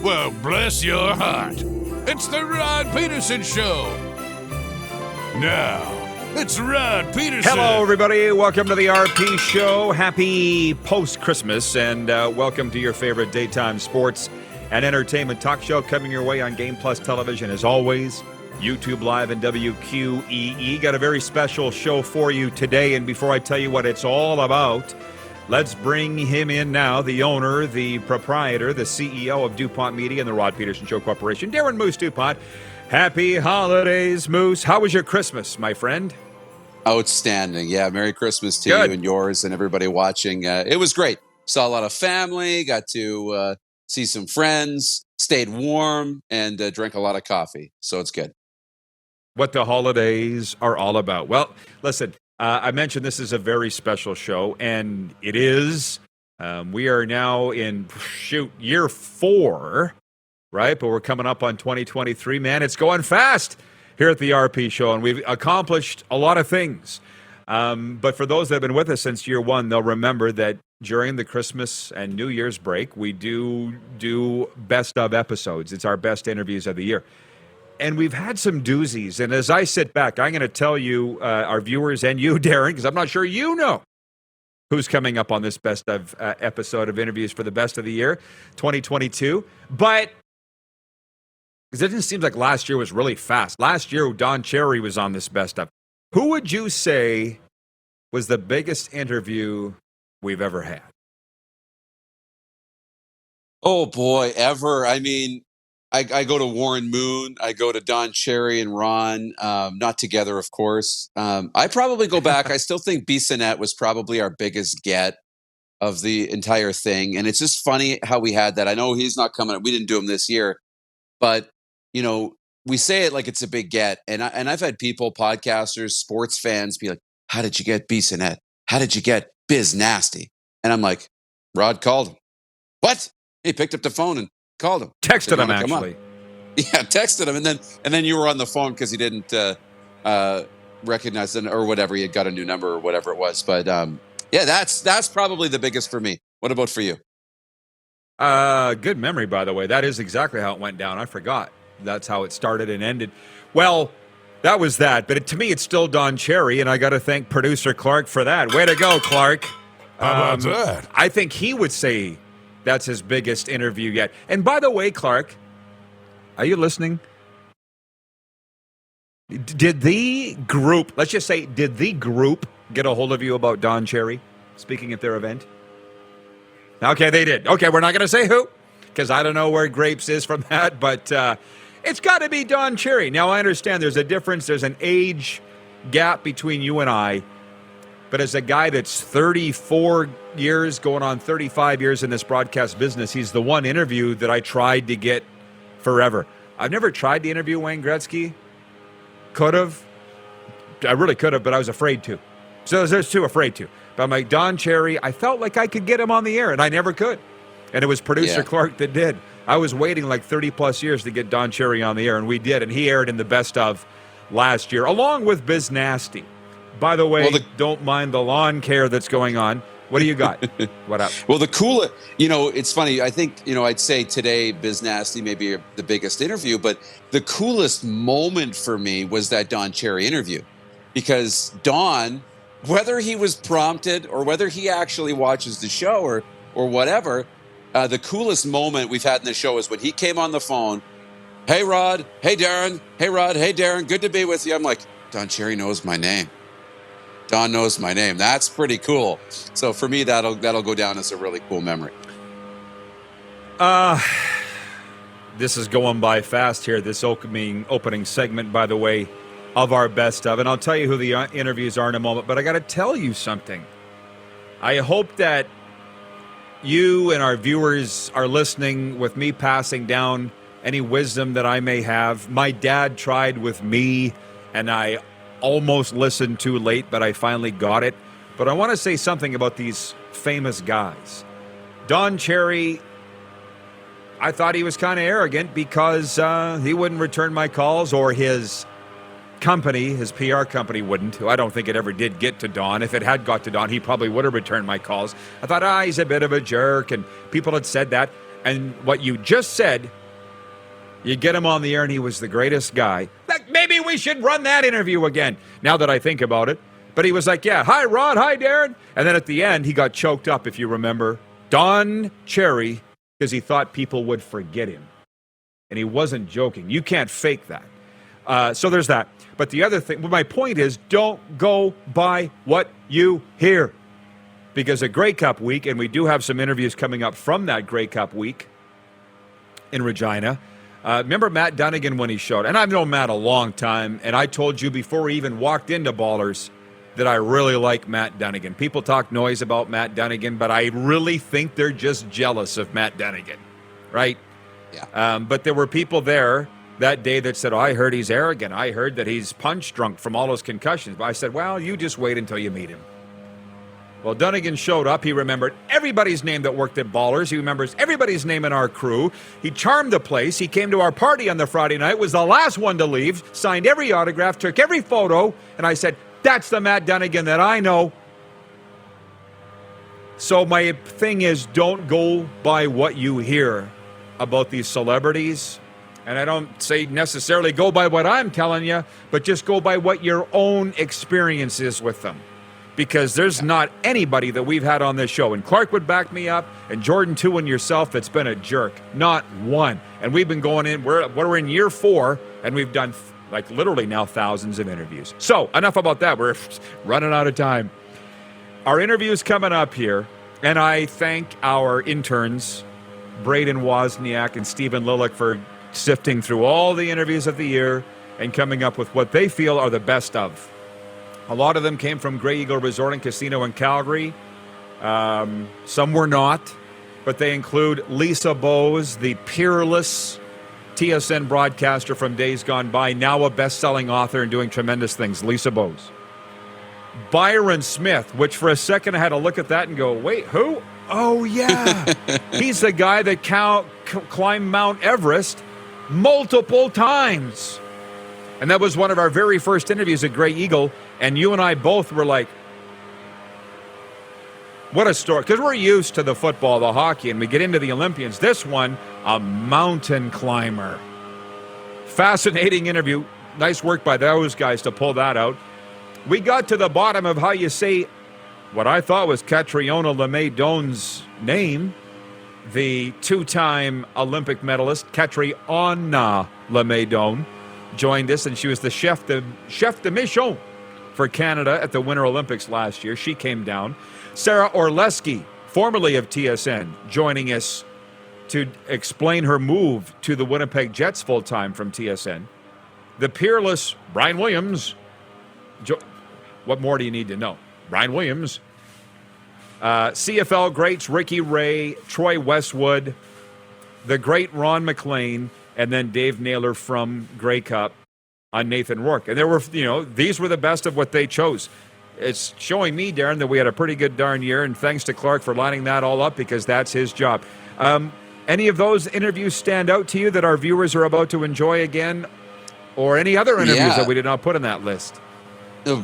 Well, bless your heart. It's the Rod Pedersen Show. Now, it's Rod Pedersen. Hello, everybody. Welcome to the RP Show. Happy post-Christmas, and welcome to your favorite daytime sports and entertainment talk show coming your way on Game Plus Television, as always. YouTube Live and WQEE. Got a very special show for you today, and before I tell you what it's all about, let's bring him in now, the owner, the proprietor, the CEO of DuPont Media and the Rod Pedersen Show Corporation, Darren Moose DuPont. Happy holidays, Moose. How was your Christmas, my friend? Outstanding. Yeah, Merry Christmas to you and yours and everybody watching. It was great. Saw a lot of family, got to see some friends, stayed warm, and drank a lot of coffee. So it's good. What the holidays are all about. Well, listen, I mentioned this is a very special show, and it is. We are now in, year 4, right? But we're coming up on 2023. Man, it's going fast here at the RP Show, and we've accomplished a lot of things. But for those that have been with us since year 1, they'll remember that during the Christmas and New Year's break, we do best of episodes. It's our best interviews of the year. And we've had some doozies. And as I sit back, I'm going to tell you, our viewers and you, Darren, because I'm not sure you know who's coming up on this best of episode of interviews for the best of the year, 2022. But because it just seems like last year was really fast. Last year, Don Cherry was on this best of. Who would you say was the biggest interview we've ever had? Oh, boy, ever. I mean, I go to Warren Moon. I go to Don Cherry and Ron, not together, of course. I probably go back. I still think Bissonnette was probably our biggest get of the entire thing. And it's just funny how we had that. I know he's not coming up. We didn't do him this year. But, you know, we say it like it's a big get. And I've had people, podcasters, sports fans be like, how did you get Bissonnette? How did you get Biz Nasty? And I'm like, Rod called him. What? He picked up the phone and called him. Texted him, actually. Yeah, texted him. And then you were on the phone because he didn't recognize it or whatever. He had got a new number or whatever it was. But yeah, that's probably the biggest for me. What about for you? Good memory, by the way. That is exactly how it went down. I forgot. That's how it started and ended. Well, that was that. But to me, it's still Don Cherry, and I got to thank producer Clark for that. Way to go, Clark. How about that? I think he would say that's his biggest interview yet. And by the way, Clark, are you listening? Did the group, let's just say, did the group get a hold of you about Don Cherry speaking at their event? Okay, they did. Okay, we're not going to say who, because I don't know where Grapes is from that, but it's got to be Don Cherry. Now, I understand there's a difference. There's an age gap between you and I, but as a guy that's 34 years, going on 35 years in this broadcast business, he's the one interview that I tried to get forever. I've never tried to interview Wayne Gretzky. Could have. I really could have, but I was afraid to. So I was too afraid to. But I'm like, Don Cherry, I felt like I could get him on the air, and I never could. And it was producer Clark that did. I was waiting like 30-plus years to get Don Cherry on the air, and we did. And he aired in the best of last year, along with Biz Nasty. By the way, don't mind the lawn care that's going on. What do you got? What up? Well, the coolest, it's funny. I think, I'd say today, Biz Nasty may be the biggest interview, but the coolest moment for me was that Don Cherry interview. Because Don, whether he was prompted or whether he actually watches the show or whatever, the coolest moment we've had in the show is when he came on the phone. Hey, Rod. Hey, Darren. Hey, Rod. Hey, Darren. Good to be with you. I'm like, Don Cherry knows my name. Don knows my name. That's pretty cool. So for me, that'll go down as a really cool memory. This is going by fast here, this opening segment, by the way, of our best of. And I'll tell you who the interviews are in a moment, but I got to tell you something. I hope that you and our viewers are listening with me passing down any wisdom that I may have. My dad tried with me, and I almost listened too late, but I finally got it. But I want to say something about these famous guys. Don Cherry, I thought he was kind of arrogant because he wouldn't return my calls, or his company, his PR company wouldn't. I don't think it ever did get to Don. If it had got to Don, he probably would have returned my calls. I thought, he's a bit of a jerk, and people had said that. And what you just said, you get him on the air and he was the greatest guy. Like, maybe we should run that interview again, now that I think about it. But he was like, yeah, hi, Rod, hi, Darren. And then at the end, he got choked up, if you remember. Don Cherry, because he thought people would forget him. And he wasn't joking. You can't fake that. So there's that. But the other thing, my point is, don't go by what you hear. Because a Grey Cup week, and we do have some interviews coming up from that Grey Cup week in Regina. Remember Matt Dunnigan when he showed? And I've known Matt a long time, and I told you before he even walked into Ballers that I really like Matt Dunnigan. People talk noise about Matt Dunnigan, but I really think they're just jealous of Matt Dunnigan, right? Yeah. But there were people there that day that said, oh, I heard he's arrogant. I heard that he's punch drunk from all those concussions. But I said, well, you just wait until you meet him. Well, Dunnigan showed up. He remembered everybody's name that worked at Ballers. He remembers everybody's name in our crew. He charmed the place. He came to our party on the Friday night, was the last one to leave, signed every autograph, took every photo, and I said, that's the Matt Dunnigan that I know. So my thing is, don't go by what you hear about these celebrities. And I don't say necessarily go by what I'm telling you, but just go by what your own experience is with them. Because there's not anybody that we've had on this show, and Clark would back me up, and Jordan too, and yourself, that's been a jerk. Not one. And we've been going in, we're in year 4, and we've done like literally now thousands of interviews. So enough about that. We're running out of time. Our interview's coming up here, and I thank our interns, Braden Wozniak and Stephen Lilick, for sifting through all the interviews of the year and coming up with what they feel are the best of. A lot of them came from Grey Eagle Resort and Casino in Calgary. Some were not, but they include Lisa Bowes, the peerless TSN broadcaster from days gone by, now a best-selling author and doing tremendous things, Lisa Bowes. Byron Smith, which for a second I had to look at that and go, wait, who? Oh, yeah. He's the guy that climbed Mount Everest multiple times. And that was one of our very first interviews at Grey Eagle. And you and I both were like, what a story. Because we're used to the football, the hockey, and we get into the Olympians. This one, a mountain climber. Fascinating interview. Nice work by those guys to pull that out. We got to the bottom of how you say what I thought was Catriona Le May Doan's name. The 2-time Olympic medalist, Catriona Le May Doan, joined us, and she was the chef de mission for Canada at the Winter Olympics last year. She came down. Sarah Orleski, formerly of TSN, joining us to explain her move to the Winnipeg Jets full-time from TSN. The peerless Brian Williams. What more do you need to know? Brian Williams. CFL greats Ricky Ray, Troy Westwood, the great Ron McLean, and then Dave Naylor from Grey Cup on Nathan Rourke. And there were, these were the best of what they chose. It's showing me, Darren, that we had a pretty good darn year, and thanks to Clark for lining that all up, because that's his job. Any of those interviews stand out to you that our viewers are about to enjoy again, or any other interviews that we did not put on that list?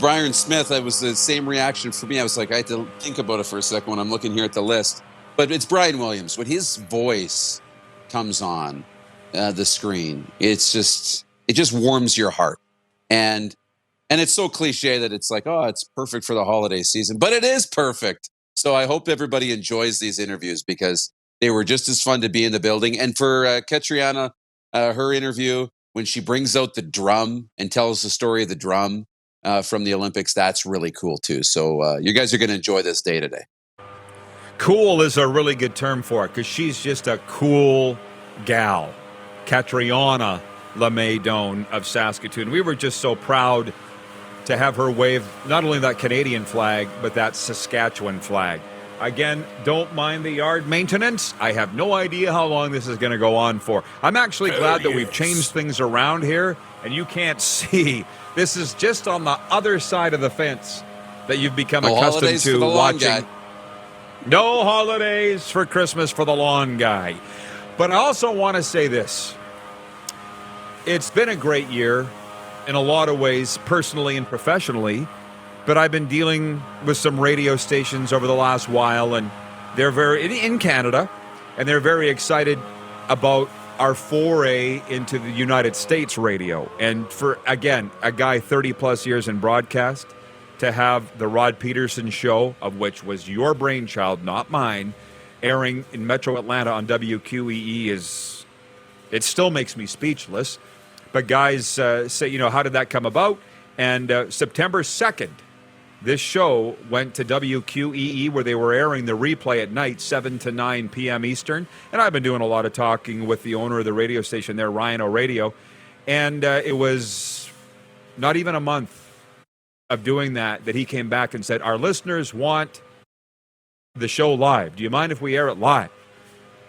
Byron Smith, that was the same reaction for me. I was like, I had to think about it for a second when I'm looking here at the list. But it's Brian Williams. When his voice comes on the screen, it just warms your heart. And it's so cliche that it's like, oh, it's perfect for the holiday season. But it is perfect. So I hope everybody enjoys these interviews, because they were just as fun to be in the building. And for Catriona, her interview, when she brings out the drum and tells the story of the drum from the Olympics, that's really cool too. So you guys are going to enjoy this day today. Cool is a really good term for it, because she's just a cool gal. Catriona Le May Doan of Saskatoon. We were just so proud to have her wave not only that Canadian flag, but that Saskatchewan flag. Again, don't mind the yard maintenance. I have no idea how long this is going to go on for. I'm actually glad that we've changed things around here, and you can't see. This is just on the other side of the fence that you've become accustomed to watching. No holidays for Christmas for the lawn guy. But I also want to say this. It's been a great year in a lot of ways, personally and professionally, but I've been dealing with some radio stations over the last while, and they're in Canada, and they're very excited about our foray into the United States radio. And for, again, a guy 30-plus years in broadcast, to have the Rod Pedersen Show, of which was your brainchild, not mine, airing in Metro Atlanta on WQEE it still makes me speechless. But guys say, how did that come about? And September 2nd, this show went to WQEE, where they were airing the replay at night, 7 to 9 p.m. Eastern. And I've been doing a lot of talking with the owner of the radio station there, Ryan O'Radio. And it was not even a month of doing that he came back and said, our listeners want the show live. Do you mind if we air it live?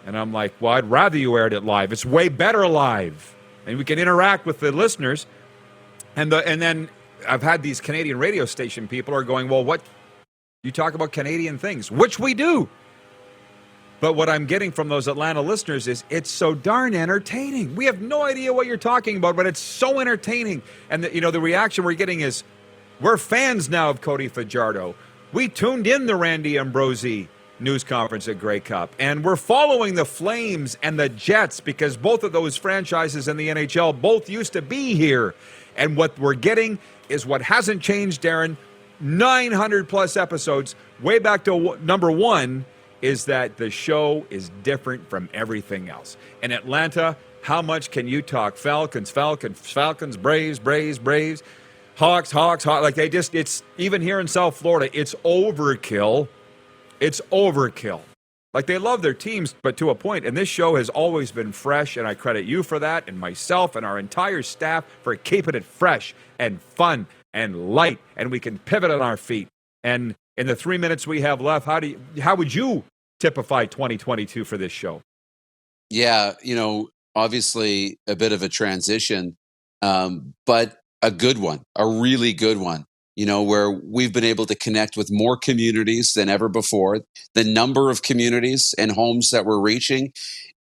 And I'm like, well, I'd rather you aired it live. It's way better live. And we can interact with the listeners. And then I've had these Canadian radio station people are going, well, what? You talk about Canadian things, which we do. But what I'm getting from those Atlanta listeners is it's so darn entertaining. We have no idea what you're talking about, but it's so entertaining. And the reaction we're getting is, we're fans now of Cody Fajardo. We tuned in the Randy Ambrosie news conference at Grey Cup, and we're following the Flames and the Jets because both of those franchises in the NHL both used to be here. And what we're getting is what hasn't changed, Darren. 900-plus episodes, way back to number one, is that the show is different from everything else. In Atlanta, how much can you talk Falcons, Braves, Hawks, like it's even here in South Florida, it's overkill. It's overkill. Like, they love their teams, but to a point. And this show has always been fresh, and I credit you for that, and myself and our entire staff for keeping it fresh and fun and light, and we can pivot on our feet. And in the 3 minutes we have left, how would you typify 2022 for this show? Yeah, obviously a bit of a transition, but a good one, a really good one, where we've been able to connect with more communities than ever before. The number of communities and homes that we're reaching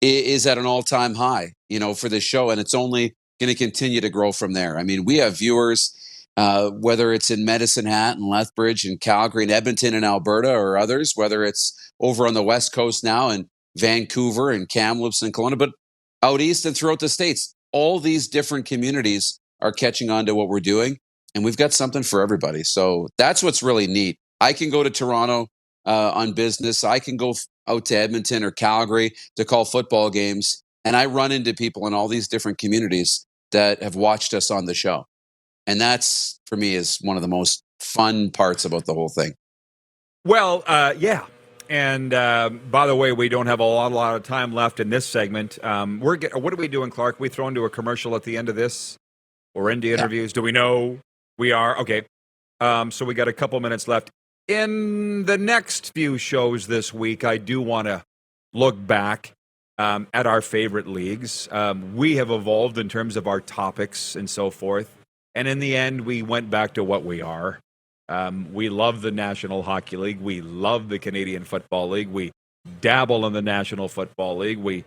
is at an all-time high, for this show, and it's only going to continue to grow from there. I mean, we have viewers, whether it's in Medicine Hat and Lethbridge and Calgary and Edmonton and Alberta or others, whether it's over on the West Coast now in Vancouver and Kamloops and Kelowna, but out east and throughout the States, all these different communities are catching on to what we're doing, and we've got something for everybody. So that's what's really neat. I can go to Toronto on business. I can go out to Edmonton or Calgary to call football games, and I run into people in all these different communities that have watched us on the show. And that's, for me, is one of the most fun parts about the whole thing. Well, yeah. And by the way, we don't have a lot of time left in this segment. What are we doing, Clark? We throw into a commercial at the end of this? Or into interviews? Yeah. Do we know we are? Okay. So we got a couple minutes left. In the next few shows this week, I do want to look back at our favorite leagues. We have evolved in terms of our topics and so forth. And in the end, we went back to what we are. We love the National Hockey League. We love the Canadian Football League. We dabble in the National Football League. We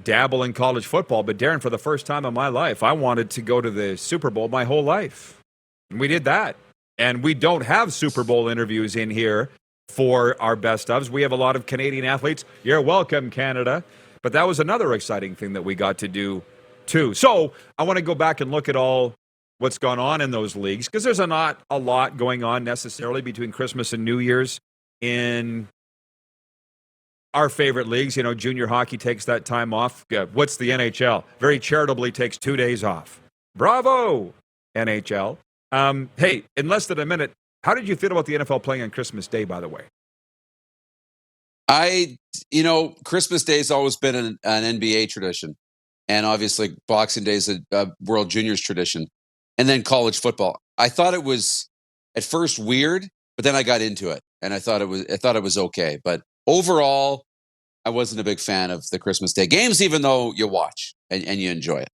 dabble in college football, but Darren, for the first time in my life, I wanted to go to the Super Bowl my whole life. And we did that. And we don't have Super Bowl interviews in here for our best ofs. We have a lot of Canadian athletes. You're welcome, Canada. But that was another exciting thing that we got to do, too. So I want to go back and look at all what's gone on in those leagues, because there's not a lot going on necessarily between Christmas and New Year's in our favorite leagues. Junior hockey takes that time off. What's the NHL? Very charitably takes 2 days off. Bravo, NHL. Hey, in less than a minute, how did you feel about the NFL playing on Christmas Day, by the way? Christmas Day has always been an NBA tradition. And obviously Boxing Day is a World Juniors tradition. And then college football. I thought it was at first weird, but then I got into it. And I thought it was okay. But overall, I wasn't a big fan of the Christmas Day games, even though you watch and you enjoy it.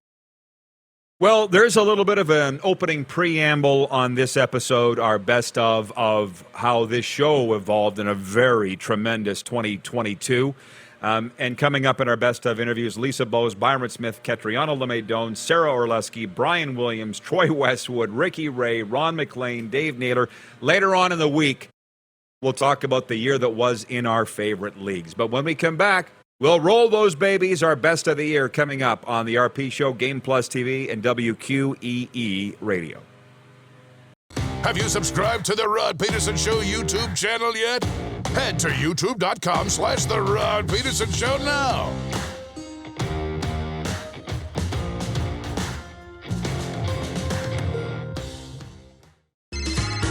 Well, there's a little bit of an opening preamble on this episode, our best of how this show evolved in a very tremendous 2022. And coming up in our best of interviews, Lisa Bowes, Byron Smith, Catriona Le May Doan, Sarah Orlesky, Brian Williams, Troy Westwood, Ricky Ray, Ron McLean, Dave Naylor. Later on in the week, we'll talk about the year that was in our favorite leagues. But when we come back, We'll roll those babies. Our best of the year coming up on the RP Show, Game Plus TV, and WQEE Radio. Have you subscribed to the Rod Pedersen Show YouTube channel yet? Head to youtube.com/The Rod Pedersen Show now.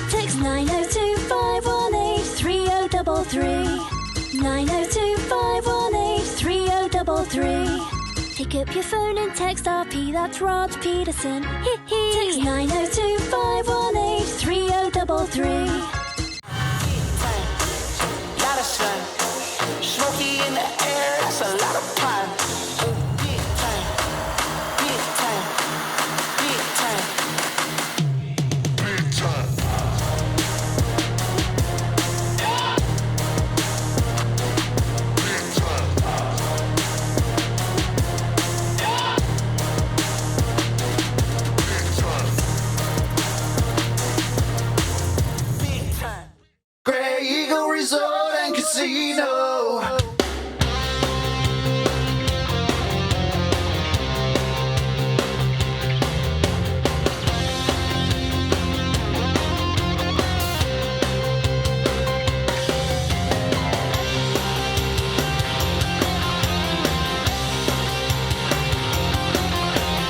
Text 902-518-3033. 902-518-3033. Pick up your phone and text RP, that's Rod Pedersen. Text 902-518-3033. Lot of sun, smoky in the air, that's a lot of fun. Big time, big time, big time, big time. Grey Eagle Resort and Casino.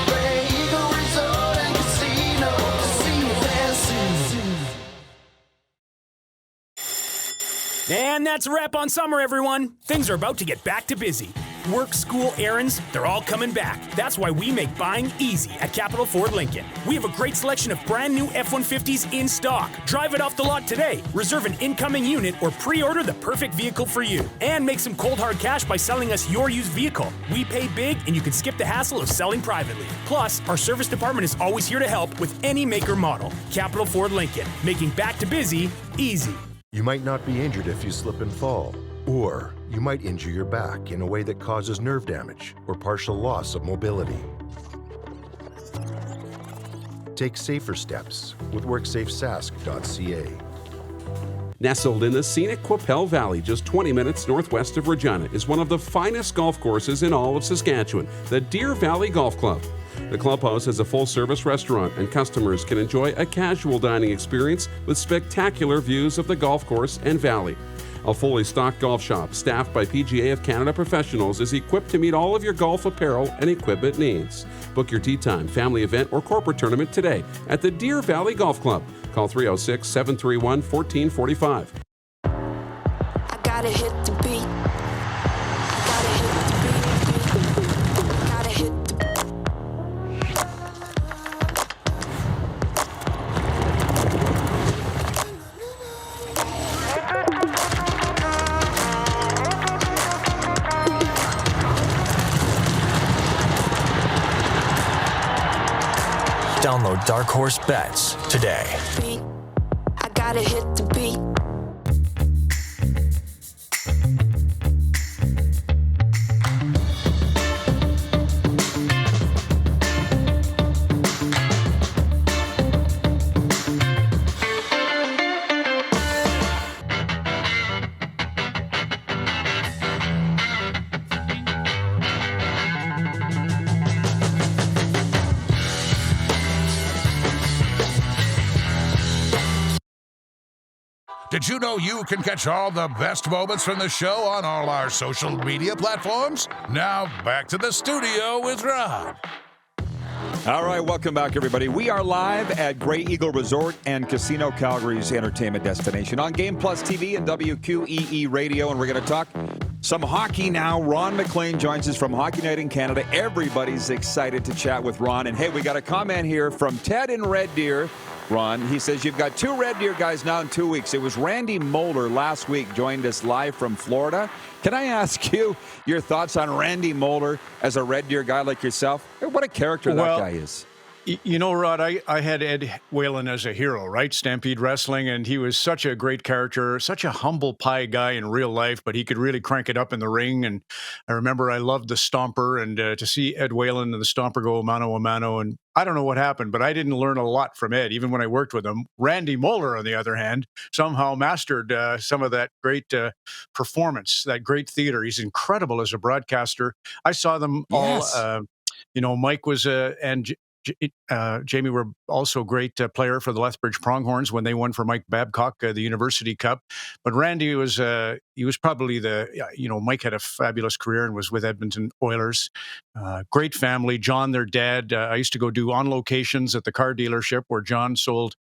Grey Eagle Resort and Casino. Casino dancing. And that's a wrap on summer, everyone. Things are about to get back to busy. Work, school, errands, they're all coming back. That's why we make buying easy at Capital Ford Lincoln. We have a great selection of brand new F-150s in stock. Drive it off the lot today. Reserve an incoming unit or pre-order the perfect vehicle for you. And make some cold hard cash by selling us your used vehicle. We pay big and you can skip the hassle of selling privately. Plus, our service department is always here to help with any make or model. Capital Ford Lincoln, making back to busy easy. You might not be injured if you slip and fall, or you might injure your back in a way that causes nerve damage or partial loss of mobility. Take safer steps with WorkSafeSask.ca. Nestled in the scenic Qu'Appelle Valley, just 20 minutes northwest of Regina, is one of the finest golf courses in all of Saskatchewan, the Deer Valley Golf Club. The clubhouse has a full-service restaurant, and customers can enjoy a casual dining experience with spectacular views of the golf course and valley. A fully stocked golf shop, staffed by PGA of Canada professionals, is equipped to meet all of your golf apparel and equipment needs. Book your tee time, family event, or corporate tournament today at the Deer Valley Golf Club. Call 306-731-1445. I gotta hit the beat. Gotta hit the beat. Gotta hit the Download Dark Horse Bets today. beat. I gotta hit the beat. Did you know you can catch all the best moments from the show on all our social media platforms? Now, back to the studio with Rod. All right, welcome back, everybody. We are live at Grey Eagle Resort and Casino, Calgary's entertainment destination, on Game Plus TV and WQEE Radio, and we're going to talk some hockey now. Ron McLean joins us from Hockey Night in Canada. Everybody's excited to chat with Ron. And, hey, we got a comment here from Ted in Red Deer. Ron, he says, you've got 2 Red Deer guys now in 2 weeks. It was Randy Moeller last week, joined us live from Florida. Can I ask you your thoughts on Randy Moeller as a Red Deer guy like yourself? What a character that guy is. You know, Rod, I had Ed Whalen as a hero, right? Stampede Wrestling, and he was such a great character, such a humble pie guy in real life, but he could really crank it up in the ring. And I remember I loved the Stomper, and to see Ed Whalen and the Stomper go mano a mano, and I don't know what happened, but I didn't learn a lot from Ed, even when I worked with him. Randy Moeller, on the other hand, somehow mastered some of that great performance, that great theater. He's incredible as a broadcaster. I saw them all. Mike was Jamie were also a great player for the Lethbridge Pronghorns when they won for Mike Babcock the University Cup. But Randy was probably Mike had a fabulous career and was with Edmonton Oilers. Great family. John, their dad, I used to go do on locations at the car dealership where John sold,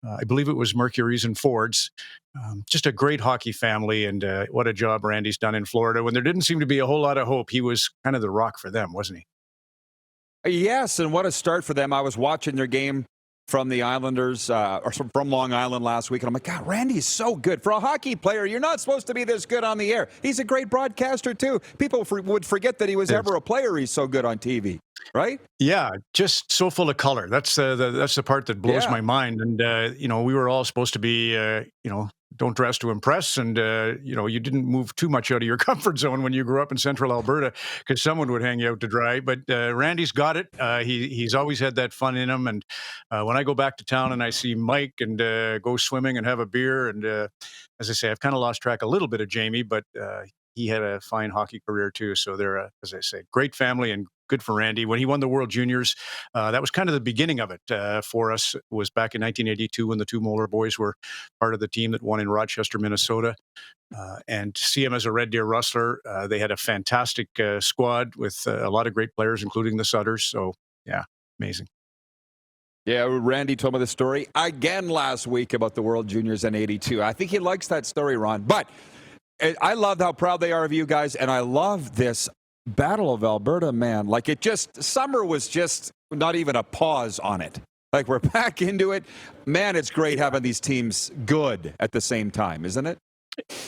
I believe it was Mercury's and Fords. Just a great hockey family, and what a job Randy's done in Florida. When there didn't seem to be a whole lot of hope, he was kind of the rock for them, wasn't he? Yes, and what a start for them. I was watching their game from the Islanders, from Long Island last week, and I'm like, God, Randy's so good. For a hockey player, you're not supposed to be this good on the air. He's a great broadcaster, too. People would forget that he was ever a player. He's so good on TV, right? Yeah, just so full of color. That's the part that blows my mind. And, we were all supposed to be, don't dress to impress. And, you didn't move too much out of your comfort zone when you grew up in central Alberta because someone would hang you out to dry. But Randy's got it. He's always had that fun in him. And when I go back to town and I see Mike and go swimming and have a beer, and as I say, I've kind of lost track a little bit of Jamie, but he had a fine hockey career too. So they're, as I say, great family and good for Randy. When he won the World Juniors, that was kind of the beginning of it for us. It was back in 1982 when the two Moeller boys were part of the team that won in Rochester, Minnesota. And to see him as a Red Deer Rustler, they had a fantastic squad with a lot of great players, including the Sutters. So, yeah, amazing. Yeah, Randy told me the story again last week about the World Juniors in 82. I think he likes that story, Ron. But I love how proud they are of you guys, and I love this Battle of Alberta, man. Like, summer was just not even a pause on it. Like, we're back into it. Man, it's great having these teams good at the same time, isn't it?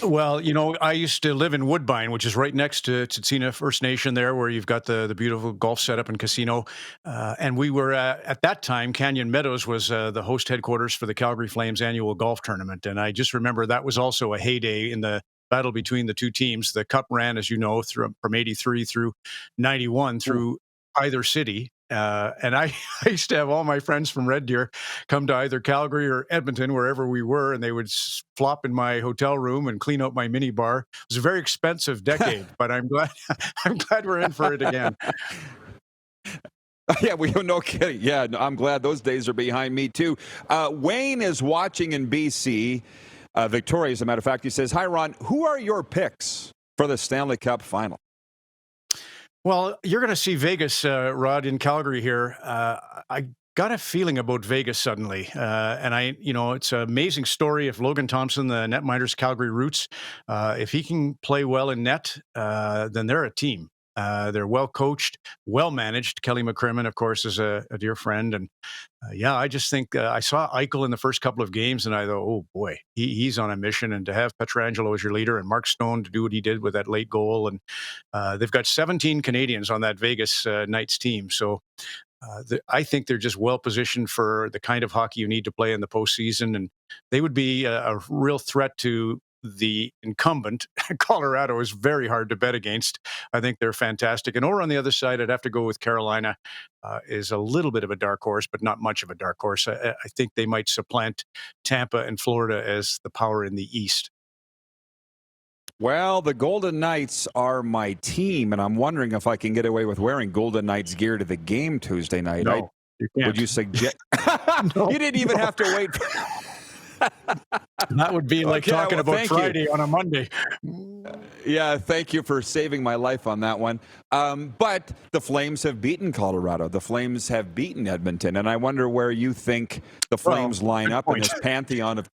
Well, I used to live in Woodbine, which is right next to Tsutsina First Nation there, where you've got the beautiful golf setup and casino. And we were, at that time, Canyon Meadows was the host headquarters for the Calgary Flames annual golf tournament. And I just remember that was also a heyday in the battle between the two teams. The Cup ran, as you know, from 83 through 91 through either city. And I used to have all my friends from Red Deer come to either Calgary or Edmonton, wherever we were, and they would flop in my hotel room and clean out my mini bar. It was a very expensive decade, but I'm glad we're in for it again. Yeah, no kidding. Yeah, I'm glad those days are behind me too. Wayne is watching in BC. Victoria, as a matter of fact, he says, "Hi, Ron. Who are your picks for the Stanley Cup final?" Well, you're going to see Vegas, Rod, in Calgary here. I got a feeling about Vegas suddenly. And it's an amazing story. If Logan Thompson, the netminder's Calgary roots, if he can play well in net, then they're a team. They're well coached, well managed. Kelly McCrimmon, of course, is a dear friend. And I just think I saw Eichel in the first couple of games, and I thought, oh boy, he's on a mission. And to have Pietrangelo as your leader and Mark Stone to do what he did with that late goal. And they've got 17 Canadians on that Vegas Knights team. So I think they're just well positioned for the kind of hockey you need to play in the postseason. And they would be a real threat to the incumbent. Colorado is very hard to bet against. I think they're fantastic. And over on the other side, I'd have to go with Carolina. Is a little bit of a dark horse, but not much of a dark horse. I think they might supplant Tampa and Florida as the power in the East. Well, the Golden Knights are my team, and I'm wondering if I can get away with wearing Golden Knights gear to the game Tuesday night. No, you can't. Would you suggest? No. You didn't even have to wait. That would be like talking about Friday on a Monday. Yeah, thank you for saving my life on that one. But the Flames have beaten Colorado. The Flames have beaten Edmonton. And I wonder where you think the Flames line up in this pantheon of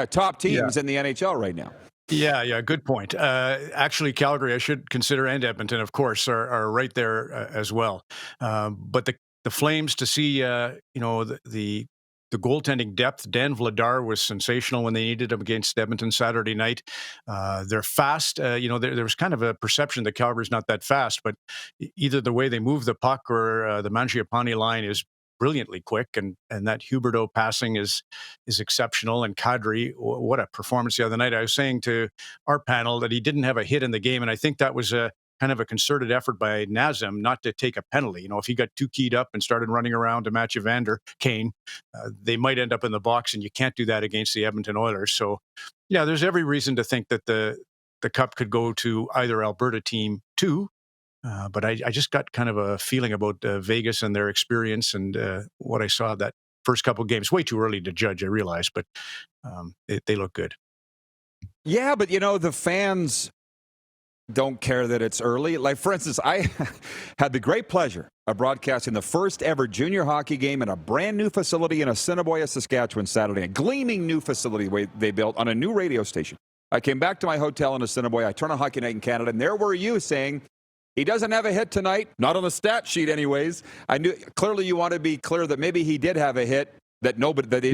top teams in the NHL right now. Yeah, good point. Actually, Calgary, I should consider, and Edmonton, of course, are right there as well. But the Flames, to see, the goaltending depth. Dan Vladar was sensational when they needed him against Edmonton Saturday night. They're fast. There was kind of a perception that Calgary's not that fast, but either the way they move the puck or the Mangiapane line is brilliantly quick, and that Huberdeau passing is exceptional. And Kadri, what a performance the other night. I was saying to our panel that he didn't have a hit in the game, and I think that was a kind of a concerted effort by Nazem not to take a penalty. You know, if he got too keyed up and started running around to match Evander Kane, they might end up in the box, and you can't do that against the Edmonton Oilers. So, yeah, there's every reason to think that the cup could go to either Alberta team 2. But I just got kind of a feeling about Vegas and their experience and what I saw that first couple of games. Way too early to judge, I realize, but they look good. Yeah, but, the fans don't care that it's early. Like, for instance, I had the great pleasure of broadcasting the first ever junior hockey game in a brand new facility in Assiniboia, Saskatchewan, Saturday. A gleaming new facility they built on a new radio station. I came back to my hotel in Assiniboia. I turned on Hockey Night in Canada, and there were you saying, he doesn't have a hit tonight, not on the stat sheet anyways. I knew clearly you want to be clear that maybe he did have a hit that they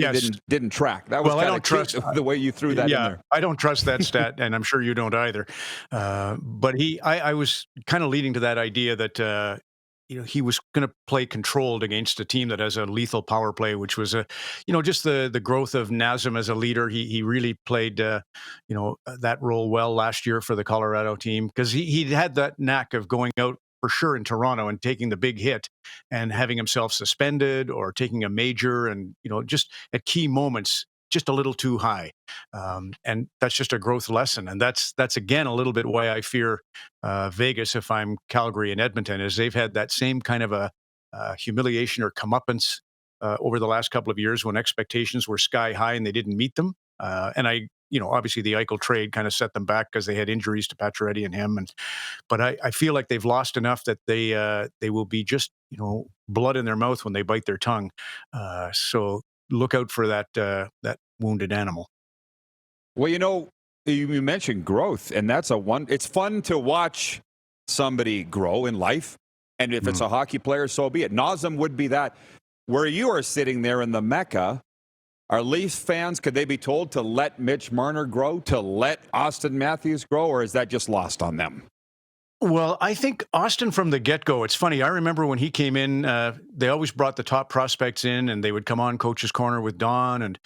didn't track. That was I don't trust the way you threw that in there. I don't trust that stat, and I'm sure you don't either. But I was kind of leading to that idea that he was going to play controlled against a team that has a lethal power play, which was just the growth of Nazem as a leader. He really played that role well last year for the Colorado team, because he had that knack of going out for sure in Toronto and taking the big hit and having himself suspended or taking a major, and just at key moments just a little too high, and that's just a growth lesson. And that's again a little bit why I fear Vegas if I'm Calgary and Edmonton, is they've had that same kind of a humiliation or comeuppance over the last couple of years when expectations were sky high and they didn't meet them. And obviously the Eichel trade kind of set them back because they had injuries to Pacioretty and him. But I feel like they've lost enough that they will be just, blood in their mouth when they bite their tongue. So look out for that wounded animal. Well, you mentioned growth, and that's it's fun to watch somebody grow in life. And if it's a hockey player, so be it. Nazem would be that. Where you are sitting there in the Mecca, are Leafs fans, could they be told to let Mitch Marner grow, to let Austin Matthews grow, or is that just lost on them? Well, I think Austin from the get-go, it's funny. I remember when he came in, they always brought the top prospects in, and they would come on Coach's Corner with Don. And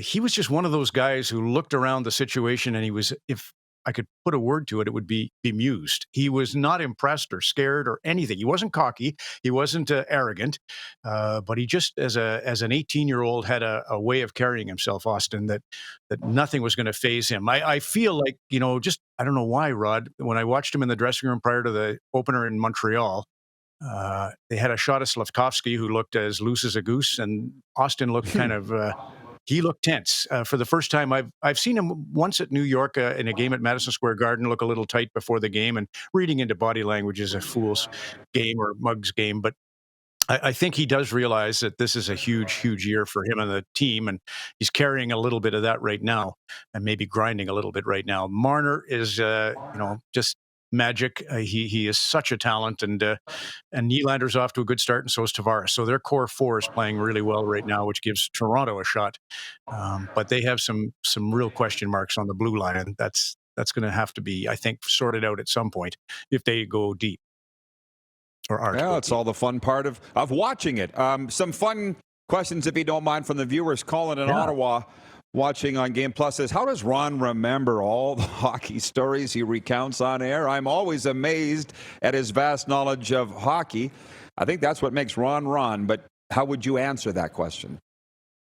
he was just one of those guys who looked around the situation, and he was, if I could put a word to it, it would be bemused. He was not impressed or scared or anything. He wasn't cocky. He wasn't arrogant. But he just, as an 18-year-old, had a way of carrying himself, Austin, that nothing was going to faze him. I feel like, I don't know why, Rod, when I watched him in the dressing room prior to the opener in Montreal, they had a shot of Slavkovsky who looked as loose as a goose, and Austin looked kind of... he looked tense for the first time. I've seen him once at New York in a game at Madison Square Garden look a little tight before the game, and reading into body language is a fool's game or mug's game. But I think he does realize that this is a huge, huge year for him and the team, and he's carrying a little bit of that right now and maybe grinding a little bit right now. Marner is, just magic. He is such a talent, and Nylander's off to a good start, and so is Tavares. So their core four is playing really well right now, which gives Toronto a shot. But they have some real question marks on the blue line, and that's going to have to be, I think, sorted out at some point if they go deep. Yeah, it's all the fun part of watching it. Some fun questions, if you don't mind, from the viewers. Colin in Ottawa, watching on Game Plus, says, how does Ron remember all the hockey stories he recounts on air? I'm always amazed at his vast knowledge of hockey. I think that's what makes Ron, but how would you answer that question?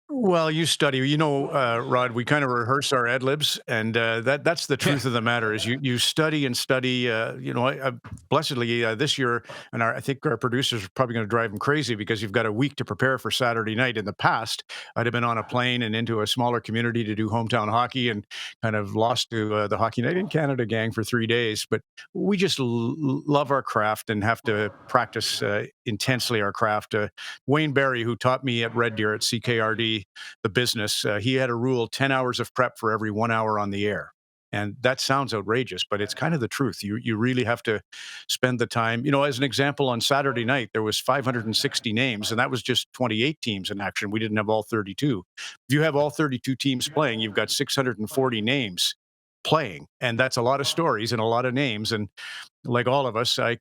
Well, you study, Rod, we kind of rehearse our ad libs, and that's the truth of the matter is you study and study, blessedly this year, and I think our producers are probably going to drive them crazy because you've got a week to prepare for Saturday night. In the past, I'd have been on a plane and into a smaller community to do hometown hockey and kind of lost to the Hockey Night in Canada gang for 3 days. But we just love our craft and have to practice intensely our craft. Wayne Barry, who taught me at Red Deer at CKRD, the business, he had a rule, 10 hours of prep for every 1 hour on the air. And that sounds outrageous, but it's kind of the truth. You really have to spend the time. As an example, on Saturday night, there was 560 names, and that was just 28 teams in action. We didn't have all 32. If you have all 32 teams playing, you've got 640 names playing. And that's a lot of stories and a lot of names. And like all of us, I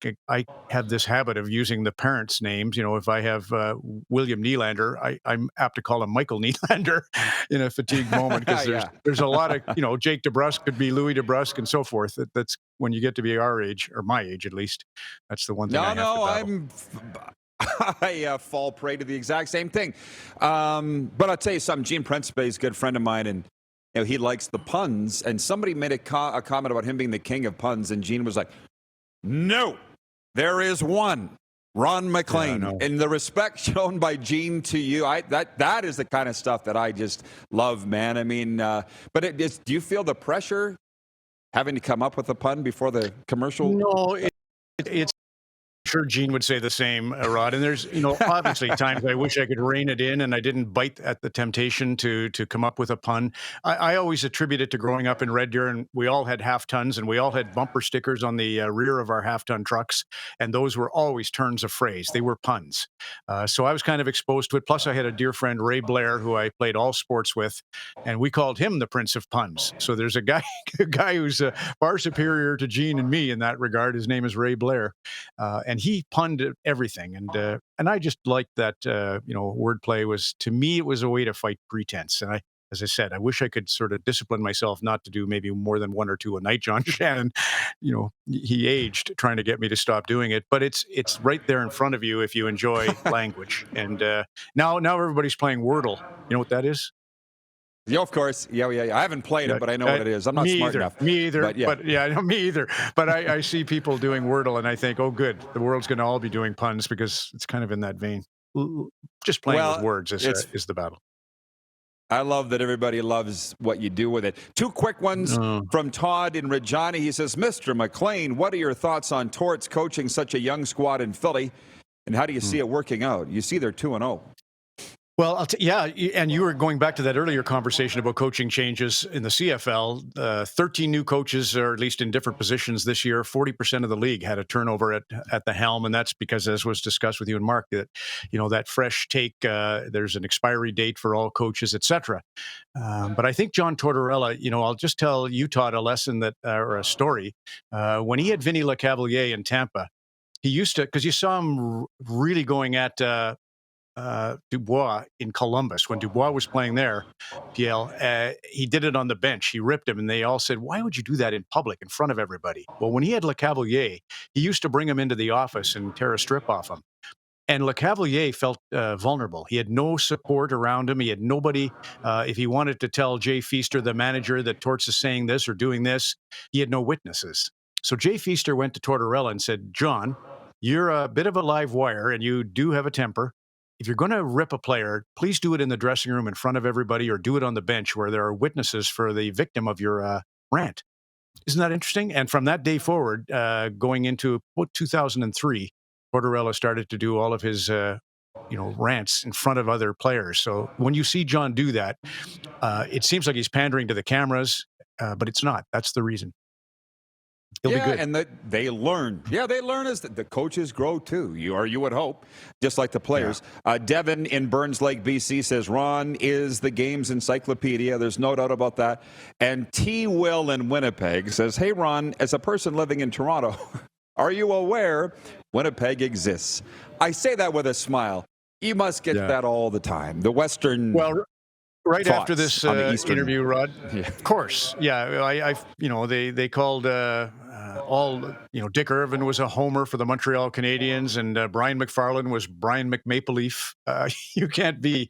have this habit of using the parents' names. If I have William Nylander, I'm apt to call him Michael Nylander in a fatigue moment, because there's a lot of, Jake DeBrusk could be Louis DeBrusk and so forth. That's when you get to be our age, or my age at least. That's the one thing I have to battle. I fall prey to the exact same thing. But I'll tell you something. Gene Principe is a good friend of mine, and he likes the puns. And somebody made a comment about him being the king of puns, and Gene was like, "No, there is one, Ron McLean." And the respect shown by Gene to you, that is the kind of stuff that I just love, man. I mean, but do you feel the pressure having to come up with a pun before the commercial? No, it's. Sure, Gene would say the same, Rod. And there's, obviously times I wish I could rein it in, and I didn't bite at the temptation to come up with a pun. I always attribute it to growing up in Red Deer, and we all had half tons, and we all had bumper stickers on the rear of our half-ton trucks, and those were always turns of phrase. They were puns. So I was kind of exposed to it. Plus, I had a dear friend, Ray Blair, who I played all sports with, and we called him the Prince of Puns. So there's a guy who's far superior to Gene and me in that regard. His name is Ray Blair, and he punned everything, and I just liked that. Wordplay was, to me, it was a way to fight pretense. And as I said, I wish I could sort of discipline myself not to do maybe more than one or two a night. John Shannon, he aged trying to get me to stop doing it, but it's right there in front of you if you enjoy language. And now everybody's playing Wordle. You know what that is? Yeah, of course. Yeah. I haven't played it, but I know what it is. I'm not smart enough. Me either. Me either. But I see people doing Wordle, and I think, oh, good. The world's going to all be doing puns, because it's kind of in that vein. Just playing with words is the battle. I love that everybody loves what you do with it. Two quick ones from Todd in Regina. He says, Mr. McLean, what are your thoughts on Torts coaching such a young squad in Philly, and how do you see it working out? You see they're 2-0. Well, and you were going back to that earlier conversation about coaching changes in the CFL. 13 new coaches, or at least in different positions this year. 40% of the league had a turnover at the helm, and that's because, as was discussed with you and Mark, that that fresh take. There's an expiry date for all coaches, etc. But I think John Tortorella. I'll just tell you, Todd, a lesson or a story. When he had Vinny LeCavalier in Tampa, he used to, because you saw him really going at Dubois in Columbus. When Dubois was playing there, PL, he did it on the bench. He ripped him, and they all said, why would you do that in public in front of everybody? Well, when he had LeCavalier, he used to bring him into the office and tear a strip off him. And LeCavalier felt vulnerable. He had no support around him. He had nobody. If he wanted to tell Jay Feaster, the manager, that Torts is saying this or doing this, he had no witnesses. So Jay Feaster went to Tortorella and said, John, you're a bit of a live wire, and you do have a temper. If you're going to rip a player, please do it in the dressing room in front of everybody, or do it on the bench where there are witnesses for the victim of your rant. Isn't that interesting? And from that day forward, going into 2003, Tortorella started to do all of his rants in front of other players. So when you see John do that, it seems like he's pandering to the cameras, but it's not. That's the reason. He'll be good. And they learn. Yeah, they learn as the coaches grow too. You would hope, just like the players. Yeah. Devin in Burns Lake, BC says, Ron is the game's encyclopedia. There's no doubt about that. And T. Will in Winnipeg says, hey, Ron, as a person living in Toronto, are you aware Winnipeg exists? I say that with a smile. You must get that all the time. The Western... Well, right after this interview, Rod, of course, they called Dick Irvin was a homer for the Montreal Canadiens, and Brian McFarland was Brian McMapleleaf. You can't be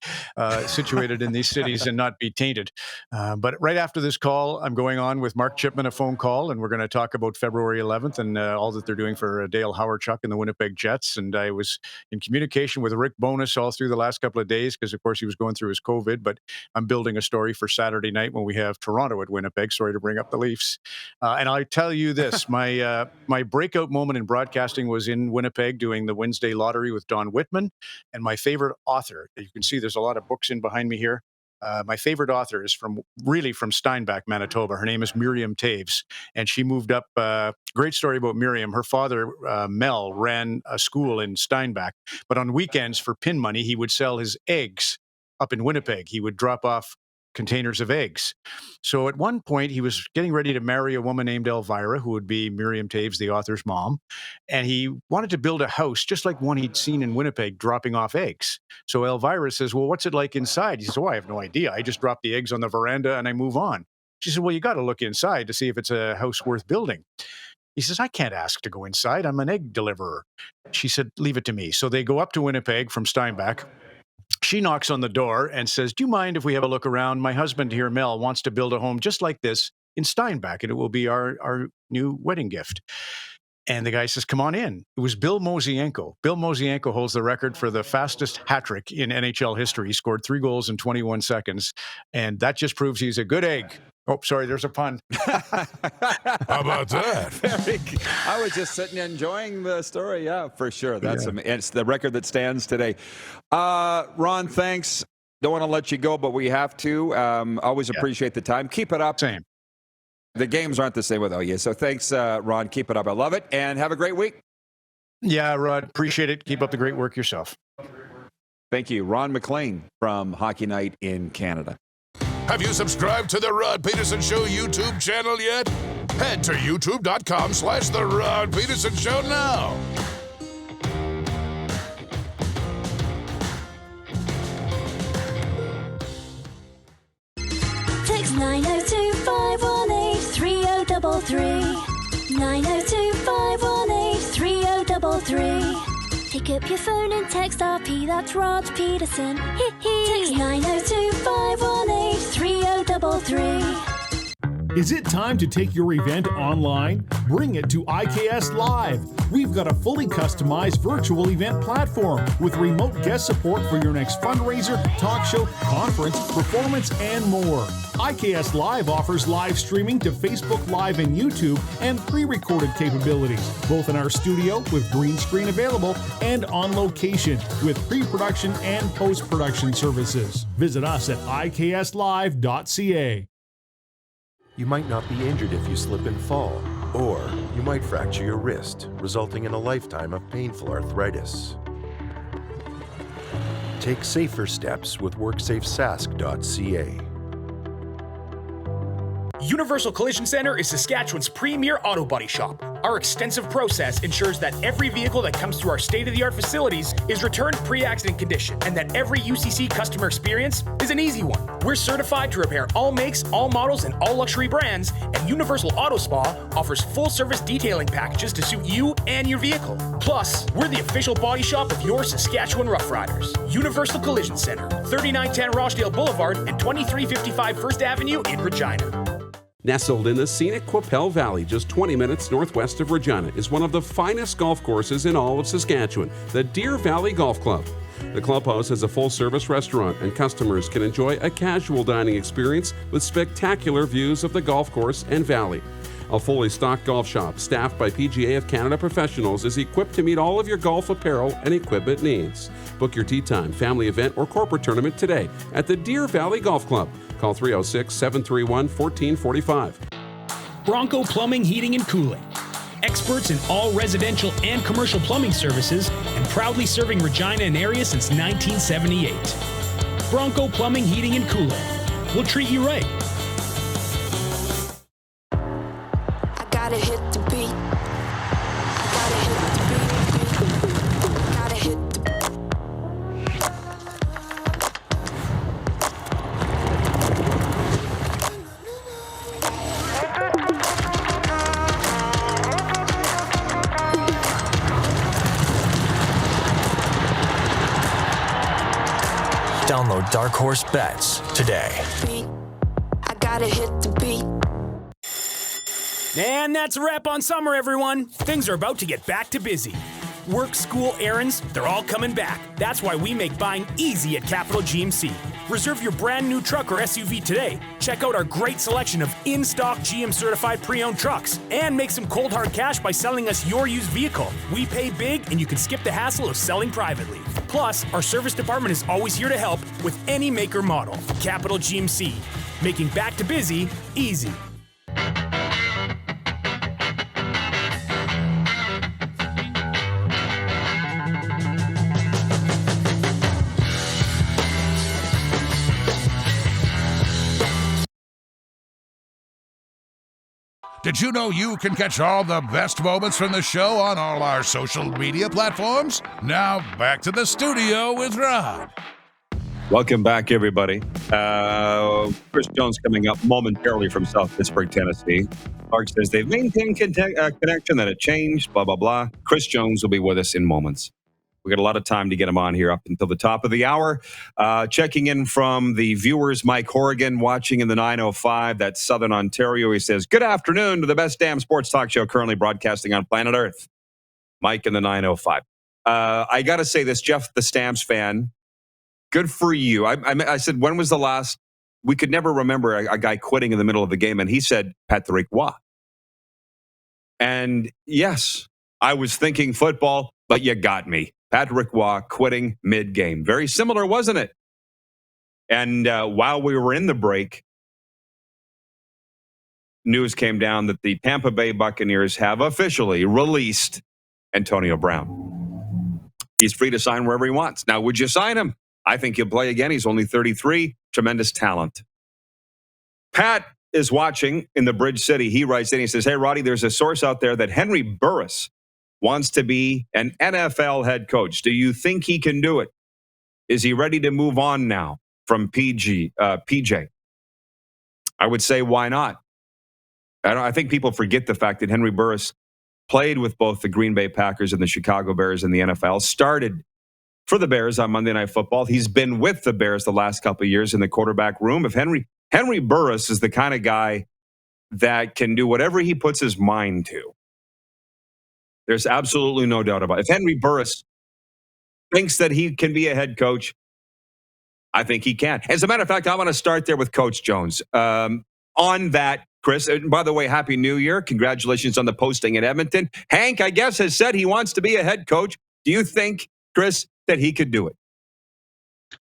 situated in these cities and not be tainted. But right after this call, I'm going on with Mark Chipman, a phone call, and we're going to talk about February 11th and all that they're doing for Dale Howardchuk and the Winnipeg Jets. And I was in communication with Rick Bowness all through the last couple of days because, of course, he was going through his COVID, but I'm building a story for Saturday night when we have Toronto at Winnipeg. Sorry to bring up the Leafs. And I tell you this, my breakout moment in broadcasting was in Winnipeg doing the Wednesday lottery with Don Whitman. And my favorite author, you can see there's a lot of books in behind me here. My favorite author is from Steinbach, Manitoba. Her name is Miriam Taves, and she moved up. Great story about Miriam. Her father, Mel, ran a school in Steinbach, but on weekends for pin money, he would sell his eggs up in Winnipeg. He would drop off containers of eggs. So at one point, he was getting ready to marry a woman named Elvira, who would be Miriam Toews, the author's mom. And he wanted to build a house just like one he'd seen in Winnipeg dropping off eggs. So Elvira says, well, what's it like inside? He says, oh, I have no idea. I just drop the eggs on the veranda and I move on. She said, well, you got to look inside to see if it's a house worth building. He says, I can't ask to go inside. I'm an egg deliverer. She said, leave it to me. So they go up to Winnipeg from Steinbach. She knocks on the door and says, do you mind if we have a look around? My husband here, Mel, wants to build a home just like this in Steinbach, and it will be our new wedding gift. And the guy says, come on in. It was Bill Mosienko. Bill Mosienko holds the record for the fastest hat trick in NHL history. He scored 3 goals in 21 seconds. And that just proves he's a good egg. Oh, sorry, there's a pun. How about that? I was just sitting enjoying the story. Yeah, for sure. It's the record that stands today. Ron, thanks. Don't want to let you go, but we have to. Always appreciate the time. Keep it up. Same. The games aren't the same without you. So thanks, Ron. Keep it up. I love it. And have a great week. Yeah, Rod. Appreciate it. Keep up the great work yourself. Thank you. Ron McLean from Hockey Night in Canada. Have you subscribed to the Rod Pedersen Show YouTube channel yet? Head to youtube.com/The Rod Pedersen Show now. Text 902-518-3033. 902-518-3033. Pick up your phone and text RP, that's Rod Pedersen. Text 902-518-3033. Is it time to take your event online? Bring it to IKS Live. We've got a fully customized virtual event platform with remote guest support for your next fundraiser, talk show, conference, performance, and more. IKS Live offers live streaming to Facebook Live and YouTube and pre-recorded capabilities, both in our studio with green screen available and on location with pre-production and post-production services. Visit us at ikslive.ca. You might not be injured if you slip and fall, or you might fracture your wrist, resulting in a lifetime of painful arthritis. Take safer steps with WorksafeSask.ca. Universal Collision Center is Saskatchewan's premier auto body shop. Our extensive process ensures that every vehicle that comes through our state-of-the-art facilities is returned pre-accident condition, and that every UCC customer experience is an easy one. We're certified to repair all makes, all models, and all luxury brands, and Universal Auto Spa offers full-service detailing packages to suit you and your vehicle. Plus, we're the official body shop of your Saskatchewan Rough Riders. Universal Collision Center, 3910 Rochdale Boulevard and 2355 First Avenue in Regina. Nestled in the scenic Qu'Appelle Valley, just 20 minutes northwest of Regina, is one of the finest golf courses in all of Saskatchewan, the Deer Valley Golf Club. The clubhouse has a full-service restaurant, and customers can enjoy a casual dining experience with spectacular views of the golf course and valley. A fully stocked golf shop, staffed by PGA of Canada professionals, is equipped to meet all of your golf apparel and equipment needs. Book your tee time, family event, or corporate tournament today at the Deer Valley Golf Club. Call 306-731-1445. Bronco Plumbing, Heating, and Cooling. Experts in all residential and commercial plumbing services and proudly serving Regina and area since 1978. Bronco Plumbing, Heating, and Cooling. We'll treat you right. I gotta hit the beat. I gotta hit the beat. Gotta hit the Download Dark Horse Bets today. beat. I gotta hit the beat. And that's a wrap on summer, everyone. Things are about to get back to busy. Work, school, errands, they're all coming back. That's why we make buying easy at Capital GMC. Reserve your brand new truck or SUV today. Check out our great selection of in-stock GM certified pre-owned trucks and make some cold hard cash by selling us your used vehicle. We pay big and you can skip the hassle of selling privately. Plus, our service department is always here to help with any make or model. Capital GMC, making back to busy easy. Did you know you can catch all the best moments from the show on all our social media platforms? Now, back to the studio with Rod. Welcome back, everybody. Chris Jones coming up momentarily from South Pittsburgh, Tennessee. Clark says they've maintained connection, that it changed, blah, blah, blah. Chris Jones will be with us in moments. We got a lot of time to get him on here up until the top of the hour. Checking in from the viewers, Mike Horrigan, watching in the 905, that's Southern Ontario. He says, good afternoon to the best damn sports talk show currently broadcasting on planet Earth. Mike in the 905. I got to say this, Jeff, the Stamps fan, good for you. I said, when was the last? We could never remember a guy quitting in the middle of the game. And he said, Patrick Waugh. And yes, I was thinking football, but you got me. Patrick Waugh quitting mid-game. Very similar, wasn't it? And while we were in the break, news came down that the Tampa Bay Buccaneers have officially released Antonio Brown. He's free to sign wherever he wants. Now, would you sign him? I think he'll play again. He's only 33. Tremendous talent. Pat is watching in the Bridge City. He writes in, he says, hey, Roddy, there's a source out there that Henry Burris wants to be an NFL head coach. Do you think he can do it? Is he ready to move on now from PJ? I would say, why not? I think people forget the fact that Henry Burris played with both the Green Bay Packers and the Chicago Bears in the NFL, started for the Bears on Monday Night Football. He's been with the Bears the last couple of years in the quarterback room. If Henry Burris is the kind of guy that can do whatever he puts his mind to. There's absolutely no doubt about it. If Henry Burris thinks that he can be a head coach, I think he can. As a matter of fact, I want to start there with Coach Jones. On that, Chris, and by the way, Happy New Year. Congratulations on the posting in Edmonton. Hank, I guess, has said he wants to be a head coach. Do you think, Chris, that he could do it?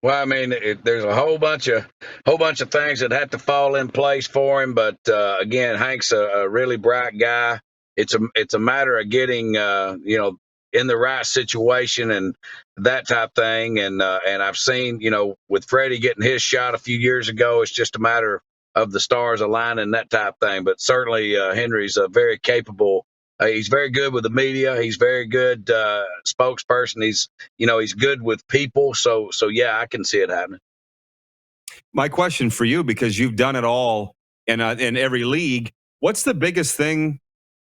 Well, I mean, there's a whole bunch of things that have to fall in place for him. But again, Hank's a really bright guy. It's a matter of getting in the right situation and that type thing. And I've seen, with Freddie getting his shot a few years ago, it's just a matter of the stars aligning, that type thing. But certainly Henry's a very capable. He's very good with the media. He's very good spokesperson. He's good with people. So yeah, I can see it happening. My question for you, because you've done it all in every league, what's the biggest thing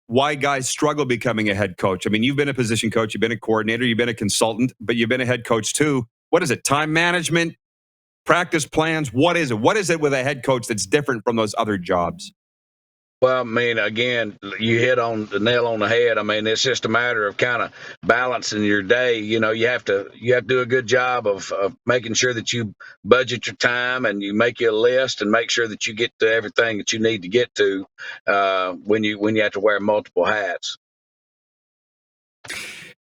why guys struggle becoming a head coach? I mean, you've been a position coach, you've been a coordinator, you've been a consultant, but you've been a head coach too. What is it? Time management, practice plans? What is it? What is it with a head coach that's different from those other jobs? Well, I mean, again, you hit on the nail on the head. I mean, it's just a matter of kind of balancing your day. You have to do a good job of making sure that you budget your time and you make your list and make sure that you get to everything that you need to get to when you have to wear multiple hats.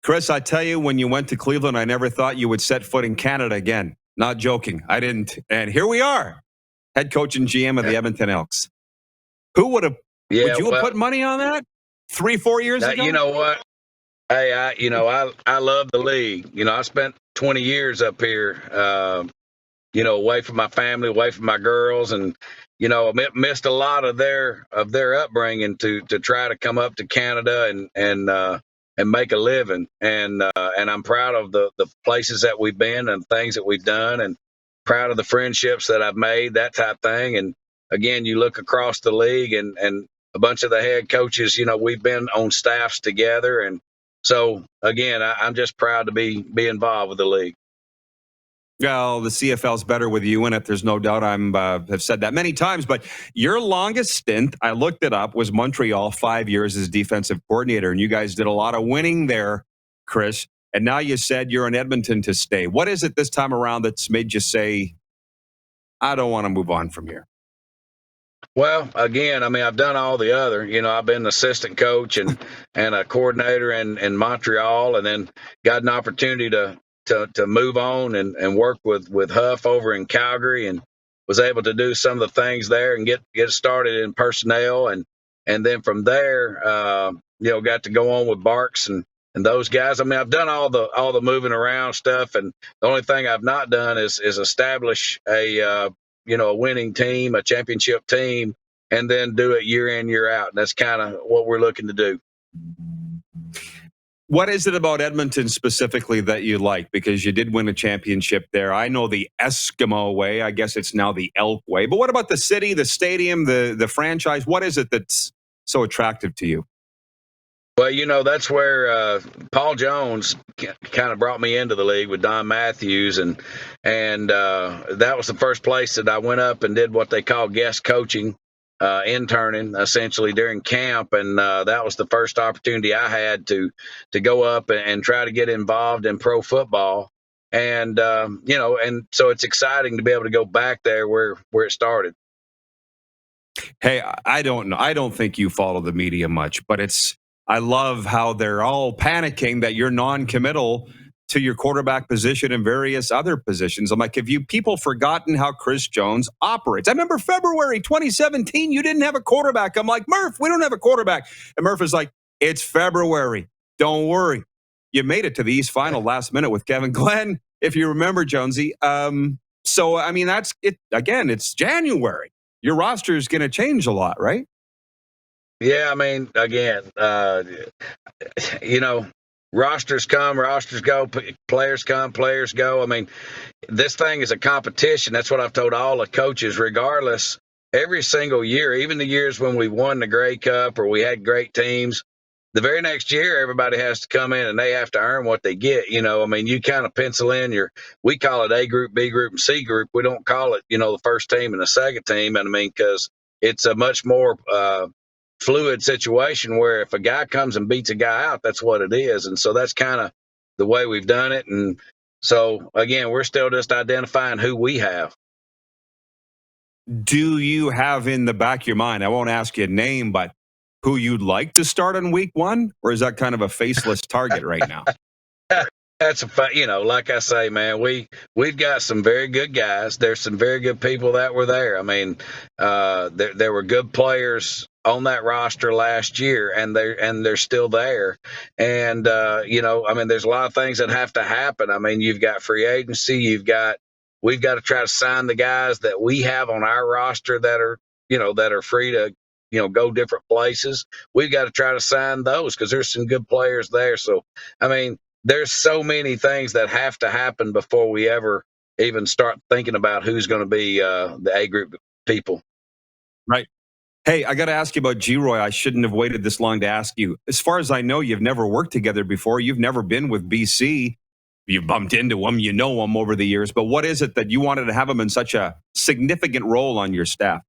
Chris, I tell you, when you went to Cleveland, I never thought you would set foot in Canada again. Not joking. I didn't. And here we are, head coach and GM of the Edmonton Elks. Who would have? Yeah, would you have put money on that 3-4 years ago? You know what? Hey, I love the league. I spent 20 years up here, away from my family, away from my girls, and missed a lot of their upbringing to try to come up to Canada and make a living. And I'm proud of the places that we've been and things that we've done, and proud of the friendships that I've made, that type thing. And again, you look across the league and a bunch of the head coaches, we've been on staffs together. And so, again, I'm just proud to be involved with the league. Well, the CFL's better with you in it. There's no doubt. Have said that many times. But your longest stint, I looked it up, was Montreal, 5 years as defensive coordinator. And you guys did a lot of winning there, Chris. And now you said you're in Edmonton to stay. What is it this time around that's made you say, I don't want to move on from here? Well, again, I mean, I've done all the other. I've been an assistant coach and a coordinator in Montreal, and then got an opportunity to move on and work with Huff over in Calgary, and was able to do some of the things there and get started in personnel, and then from there, got to go on with Barks and those guys. I mean, I've done all the moving around stuff, and the only thing I've not done is establish a winning team, a championship team and then do it year in, year out. And that's kind of what we're looking to do. What is it about Edmonton specifically that you like? Because you did win a championship there. I know the Eskimo way. I guess it's now the Elk way. But what about the city, the stadium, the franchise? What is it that's so attractive to you? Well, you know, that's where Paul Jones kind of brought me into the league with Don Matthews, and that was the first place that I went up and did what they call guest coaching, interning essentially during camp, and that was the first opportunity I had to go up and try to get involved in pro football, and you know, and so it's exciting to be able to go back there where it started. Hey, I don't know. I don't think you follow the media much, but I love how they're all panicking that you're non-committal to your quarterback position and various other positions. I'm like, have you people forgotten how Chris Jones operates? I remember February 2017, you didn't have a quarterback. I'm like, Murph, we don't have a quarterback. And Murph is like, it's February. Don't worry. You made it to the East Final last minute with Kevin Glenn, if you remember, Jonesy. So, I mean, that's it. Again, it's January. Your roster is going to change a lot, right? Yeah, I mean, again, you know, rosters come, rosters go, players come, players go. I mean, this thing is a competition. That's what I've told all the coaches, regardless, every single year, even the years when we won the Grey Cup or we had great teams, the very next year, everybody has to come in and they have to earn what they get. You know, I mean, you kind of pencil in we call it A group, B group, and C group. We don't call it, you know, the first team and the second team. And I mean, because it's a much more fluid situation where if a guy comes and beats a guy out, that's what it is. And so that's kind of the way we've done it. And so, again, we're still just identifying who we have. Do you have in the back of your mind, I won't ask you a name, but who you'd like to start on week one? Or is that kind of a faceless target right now? That's you know, like I say, man, we've got some very good guys. There's some very good people that were there. I mean, there were good players on that roster last year, and they're still there. And you know, I mean, there's a lot of things that have to happen. I mean, you've got free agency. We've got to try to sign the guys that we have on our roster that are free to, you know, go different places. We've got to try to sign those because there's some good players there. So, I mean, there's so many things that have to happen before we ever even start thinking about who's going to be the A group people. Right. Hey, I got to ask you about G-Roy. I shouldn't have waited this long to ask you. As far as I know, you've never worked together before. You've never been with BC. You've bumped into him. You know him over the years. But what is it that you wanted to have him in such a significant role on your staff?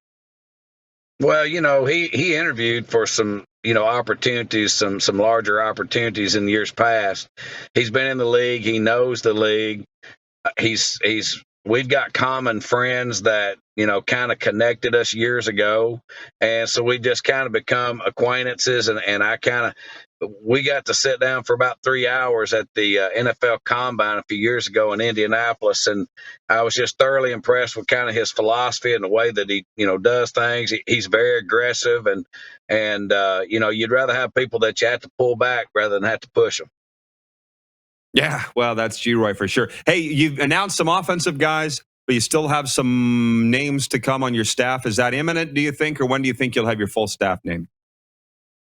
Well, you know, he interviewed for some, you know, opportunities, some larger opportunities in years past. He's been in the league. He knows the league. We've got common friends that, you know, kind of connected us years ago. And so we just kind of become acquaintances. And we got to sit down for about 3 hours at the NFL Combine a few years ago in Indianapolis. And I was just thoroughly impressed with kind of his philosophy and the way that he, you know, does things. He's very aggressive and you know, you'd rather have people that you have to pull back rather than have to push them. Yeah, well, that's G-Roy for sure. Hey, you've announced some offensive guys, but you still have some names to come on your staff. Is that imminent, do you think, or when do you think you'll have your full staff named?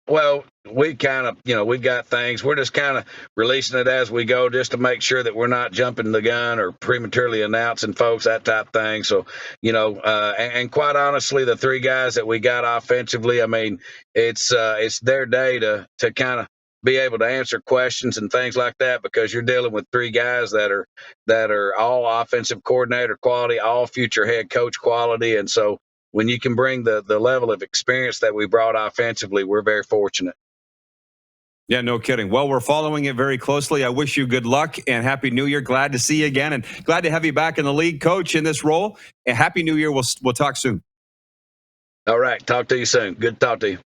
Well, we kind of, you know, we've got things. We're just kind of releasing it as we go just to make sure that we're not jumping the gun or prematurely announcing folks, that type of thing. So, you know, and quite honestly, the three guys that we got offensively, I mean, it's their day to kind of be able to answer questions and things like that, because you're dealing with three guys that are all offensive coordinator quality, all future head coach quality. And so when you can bring the level of experience that we brought offensively, we're very fortunate. Yeah, no kidding. Well, we're following it very closely. I wish you good luck and Happy New Year. Glad to see you again and glad to have you back in the league, Coach, in this role. And Happy New Year. We'll talk soon. All right. Talk to you soon. Good to talk to you.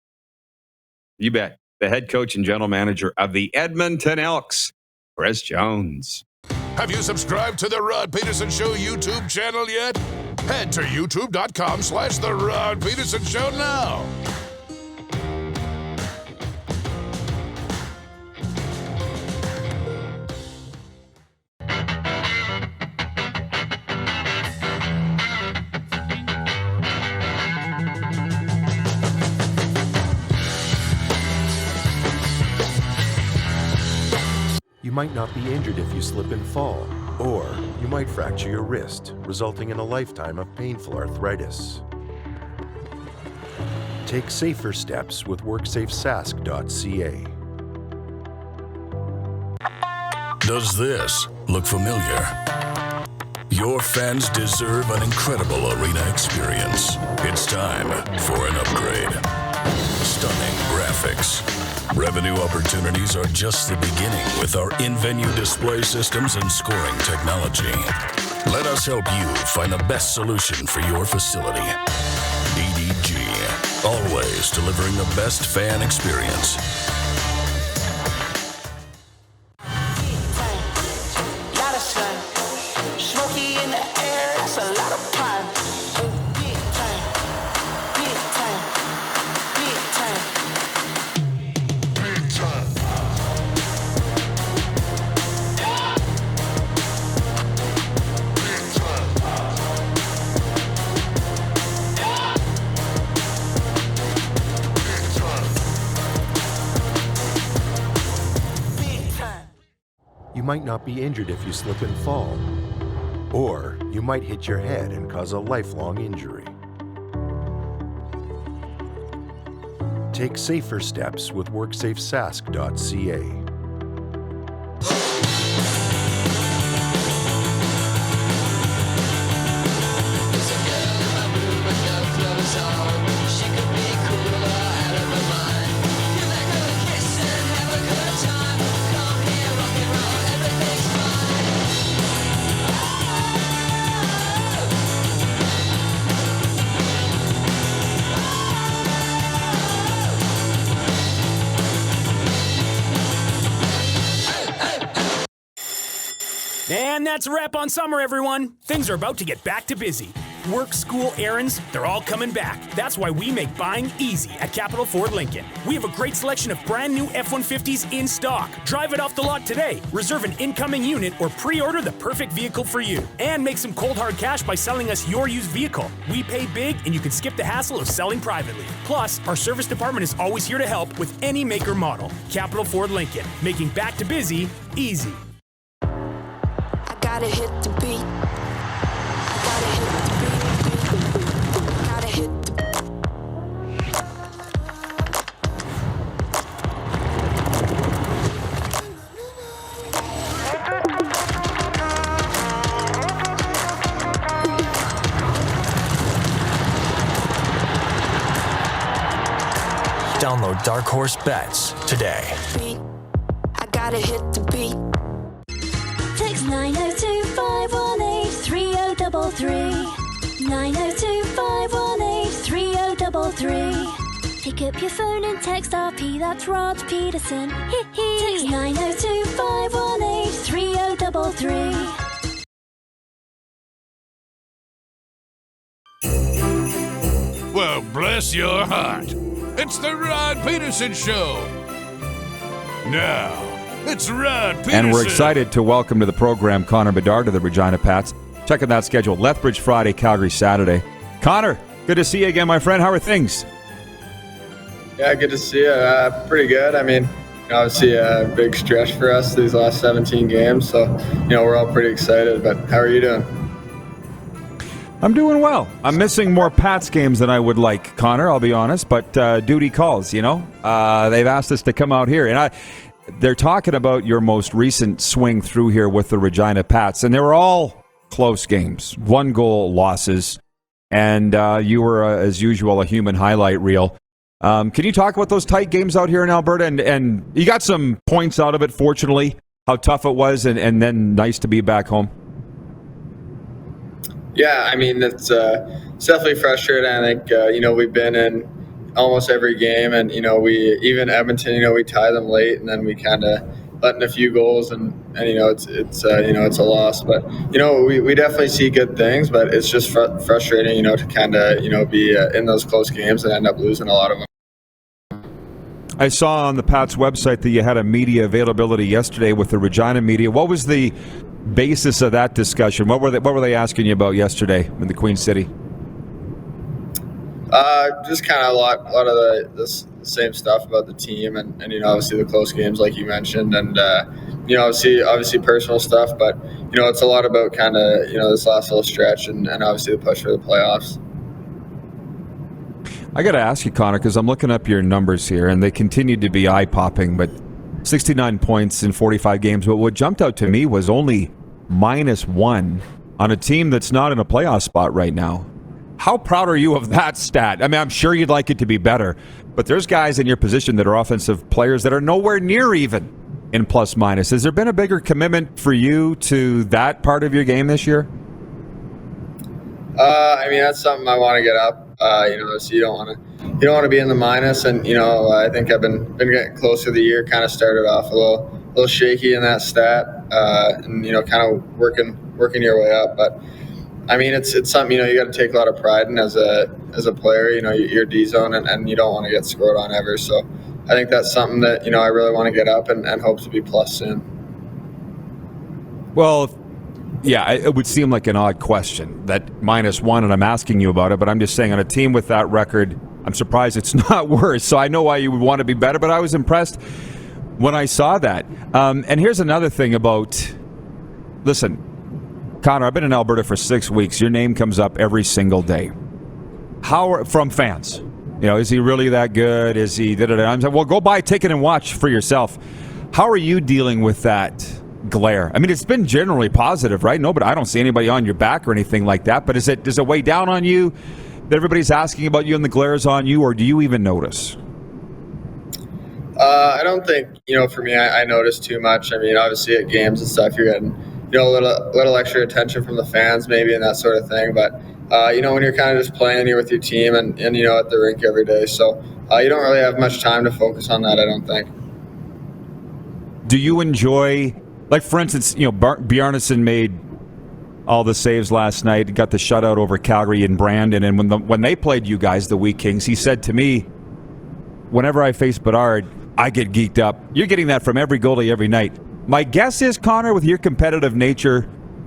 You bet. The head coach and general manager of the Edmonton Elks, Chris Jones. Have you subscribed to the Rod Pedersen Show YouTube channel yet? Head to youtube.com/The Rod Pedersen Show now. might not be injured if you slip and fall, or you might fracture your wrist, resulting in a lifetime of painful arthritis. Take safer steps with WorksafeSask.ca. Does this look familiar? Your fans deserve an incredible arena experience. It's time for an upgrade. Stunning graphics. Revenue opportunities are just the beginning with our in-venue display systems and scoring technology. Let us help you find the best solution for your facility. EDG, always delivering the best fan experience. You might not be injured if you slip and fall, or you might hit your head and cause a lifelong injury. Take safer steps with WorksafeSask.ca. And that's a wrap on summer, everyone. Things are about to get back to busy. Work, school, errands, they're all coming back. That's why we make buying easy at Capital Ford Lincoln. We have a great selection of brand new F-150s in stock. Drive it off the lot today. Reserve an incoming unit or pre-order the perfect vehicle for you. And make some cold hard cash by selling us your used vehicle. We pay big and you can skip the hassle of selling privately. Plus, our service department is always here to help with any make or model. Capital Ford Lincoln, making back to busy easy. Gotta hit the beat. Gotta hit the beat. Gotta hit the Download Dark Horse Bets today. beat. I gotta hit the beat. Text 902-518-3033. 902-518-3033. Pick up your phone and text RP, that's Rod Pedersen. Text 902-518-3033. Well, bless your heart. It's the Rod Pedersen Show. Now, it's Rod Pedersen. And we're excited to welcome to the program Connor Bedard of the Regina Pats. Checking that schedule. Lethbridge Friday, Calgary Saturday. Connor, good to see you again, my friend. How are things? Yeah, good to see you. Pretty good. I mean, obviously a big stretch for us these last 17 games. So, we're all pretty excited. But how are you doing? I'm doing well. I'm missing more Pats games than I would like, Connor, I'll be honest. But duty calls, They've asked us to come out here. And they're talking about your most recent swing through here with the Regina Pats. And they were all close games, 1-goal losses. And you were, as usual, a human highlight reel. Can you talk about those tight games out here in Alberta? And you got some points out of it, fortunately, how tough it was, and then nice to be back home. Yeah, I mean, it's definitely frustrating. I think, we've been in almost every game, and, we even Edmonton, we tie them late, and then we kind of let in a few goals, and it's a loss. But, we definitely see good things, but it's just frustrating, to kind of, be in those close games and end up losing a lot of them. I saw on the Pats website that you had a media availability yesterday with the Regina media. What was the basis of that discussion? What were they asking you about yesterday in the Queen City? Just kind of a lot of the same stuff about the team, and obviously the close games like you mentioned, and obviously personal stuff, but it's a lot about kind of this last little stretch and obviously the push for the playoffs. I got to ask you, Connor, because I'm looking up your numbers here, and they continue to be eye-popping, but 69 points in 45 games. But what jumped out to me was only -1 on a team that's not in a playoff spot right now. How proud are you of that stat? I mean, I'm sure you'd like it to be better, but there's guys in your position that are offensive players that are nowhere near even in plus-minus. Has there been a bigger commitment for you to that part of your game this year? That's something I want to get up. So you don't want to be in the minus, and I think I've been getting closer. The year kind of started off a little shaky in that stat, and kind of working your way up. But it's something you got to take a lot of pride in as a player. You're D zone, and you don't want to get scored on ever. So I think that's something that I really want to get up and hope to be plus soon. Well, yeah, it would seem like an odd question, that -1, and I'm asking you about it, but I'm just saying on a team with that record, I'm surprised it's not worse. So I know why you would want to be better, but I was impressed when I saw that. And here's another thing about, listen, Connor, I've been in Alberta for 6 weeks. Your name comes up every single day. From fans. Is he really that good? Is he da-da-da? I'm saying, well, go buy a ticket and watch for yourself. How are you dealing with that glare? I mean, it's been generally positive, right? No, but I don't see anybody on your back or anything like that. But does it weigh down on you that everybody's asking about you and the glare's on you, or do you even notice? I don't think, for me, I notice too much. Obviously at games and stuff, you're getting, a little extra attention from the fans maybe and that sort of thing. But, when you're kind of just playing, you're with your team and at the rink every day. So you don't really have much time to focus on that, I don't think. Do you enjoy, like, for instance, Bjarnason made all the saves last night, got the shutout over Calgary and Brandon, and when they played you guys, the Wheat Kings, he said to me, whenever I face Bedard, I get geeked up. You're getting that from every goalie every night. My guess is, Connor, with your competitive nature,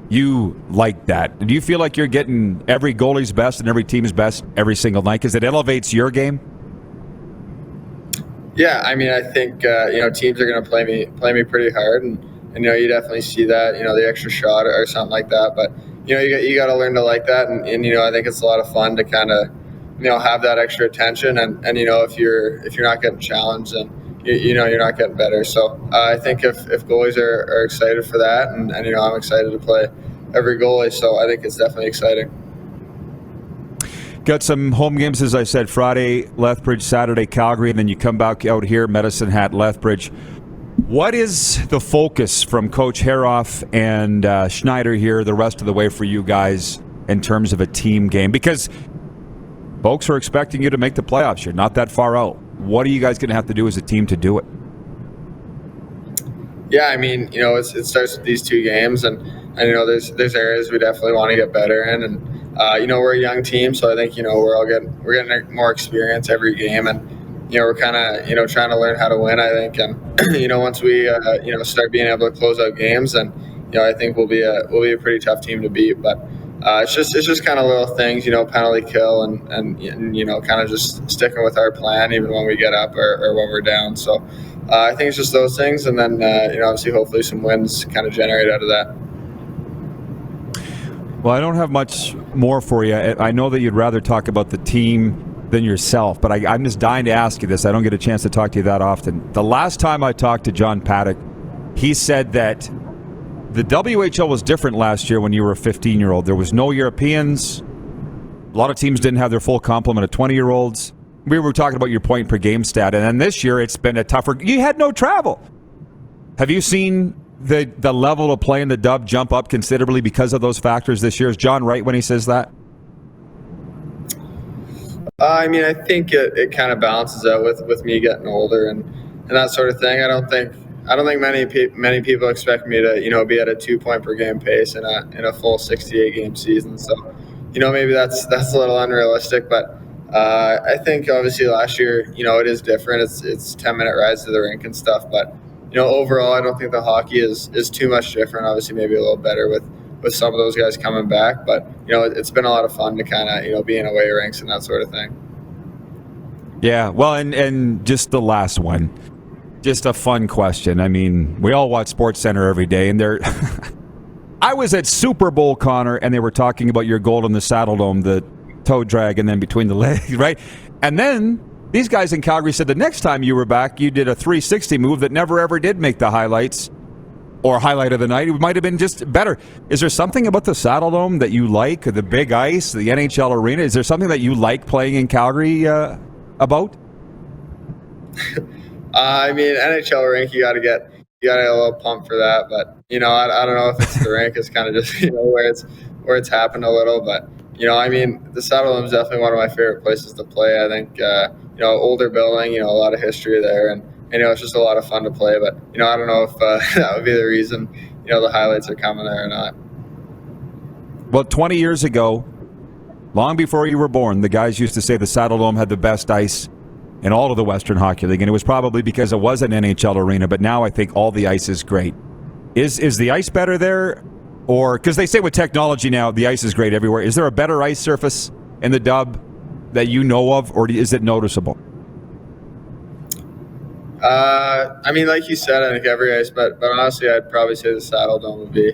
you like that. Do you feel like you're getting every goalie's best and every team's best every single night because it elevates your game? Yeah, I think teams are going to play me pretty hard, and you definitely see that, the extra shot or something like that. But you got to learn to like that, and I think it's a lot of fun to kind of have that extra attention, and if you're not getting challenged, then you're not getting better. So I think if goalies are excited for that, and I'm excited to play every goalie, so I think it's definitely exciting. Got some home games, as I said, Friday, Lethbridge, Saturday, Calgary, and then you come back out here, Medicine Hat, Lethbridge. What is the focus from Coach Haroff and Schneider here the rest of the way for you guys in terms of a team game? Because folks are expecting you to make the playoffs. You're not that far out. What are you guys going to have to do as a team to do it? Yeah, it starts with these 2 games, and there's areas we definitely want to get better in, and we're a young team, so I think we're getting more experience every game, and we're kind of trying to learn how to win, I think, and once we start being able to close out games, then I think we'll be a pretty tough team to beat. But it's just kind of little things, penalty kill, and kind of just sticking with our plan even when we get up or when we're down. So I think it's just those things, and then obviously hopefully some wins kind of generate out of that. Well, I don't have much more for you. I know that you'd rather talk about the team than yourself, but I'm just dying to ask you this. I don't get a chance to talk to you that often. The last time I talked to John Paddock, he said that the WHL was different last year when you were a 15-year-old. There was no Europeans. A lot of teams didn't have their full complement of 20-year-olds. We were talking about your point per game stat, and then this year it's been a tougher. You had no travel. Have you seen the level of play in the Dub jump up considerably because of those factors this year? Is John right when he says that? I think it kind of balances out with me getting older and that sort of thing. I don't think many people expect me to be at a 2 point per game pace in a full 68 game season. So maybe that's a little unrealistic, but I think obviously last year it is different. It's 10-minute rides to the rink and stuff, but overall I don't think the hockey is too much different. Obviously maybe a little better with some of those guys coming back, but it's been a lot of fun to kind of be in away rinks and that sort of thing. Yeah, well, and just the last one. Just a fun question. I mean, we all watch SportsCenter every day, and they're... I was at Super Bowl, Connor, and they were talking about your goal in the Saddle Dome, the toe drag, and then between the legs, right? And then these guys in Calgary said the next time you were back, you did a 360 move that never ever did make the highlights or highlight of the night. It might have been just better. Is there something about the Saddle Dome that you like, the big ice, the NHL arena? Is there something that you like playing in Calgary about? I mean, NHL rink, you got to get a little pumped for that. But, I don't know if it's the rink. It's kind of just, where it's happened a little. But, I mean, the Saddle Dome is definitely one of my favorite places to play. I think, older building, a lot of history there. And, it's just a lot of fun to play. But, I don't know if that would be the reason, the highlights are coming there or not. Well, 20 years ago, long before you were born, the guys used to say the Saddle Dome had the best ice in all of the Western Hockey League, and it was probably because it was an NHL arena, but now I think all the ice is great. Is the ice better there? Or, because they say with technology now, the ice is great everywhere. Is there a better ice surface in the Dub that you know of, or is it noticeable? I mean, like you said, I think every ice, but honestly, I'd probably say the Saddle Dome would be,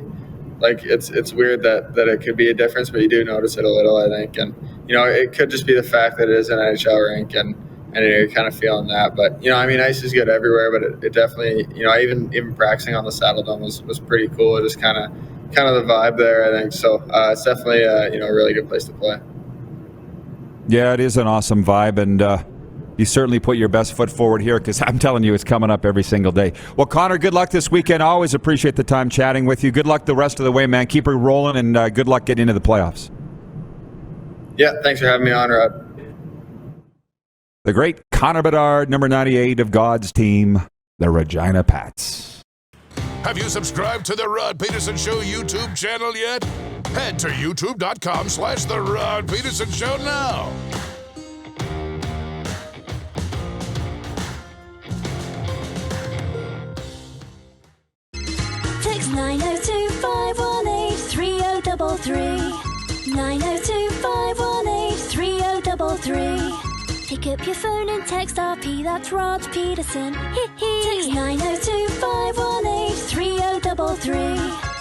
like, it's weird that it could be a difference, but you do notice it a little, I think. And, it could just be the fact that it is an NHL rink, and you're kind of feeling that. But, I mean, ice is good everywhere, but it definitely, even practicing on the Saddle Dome was pretty cool. It just kind of the vibe there, I think. So it's definitely, a really good place to play. Yeah, it is an awesome vibe, and you certainly put your best foot forward here, because I'm telling you, it's coming up every single day. Well, Connor, good luck this weekend. I always appreciate the time chatting with you. Good luck the rest of the way, man. Keep it rolling, and good luck getting into the playoffs. Yeah, thanks for having me on, Rod. The great Connor Bedard, number 98 of God's team, the Regina Pats. Have you subscribed to the Rod Pedersen Show YouTube channel yet? Head to youtube.com/The Rod Pedersen Show now. Text 902-518-3033. 902-518-3033. Pick up your phone and text RP, that's Rod Pedersen. Text 902-518-3033.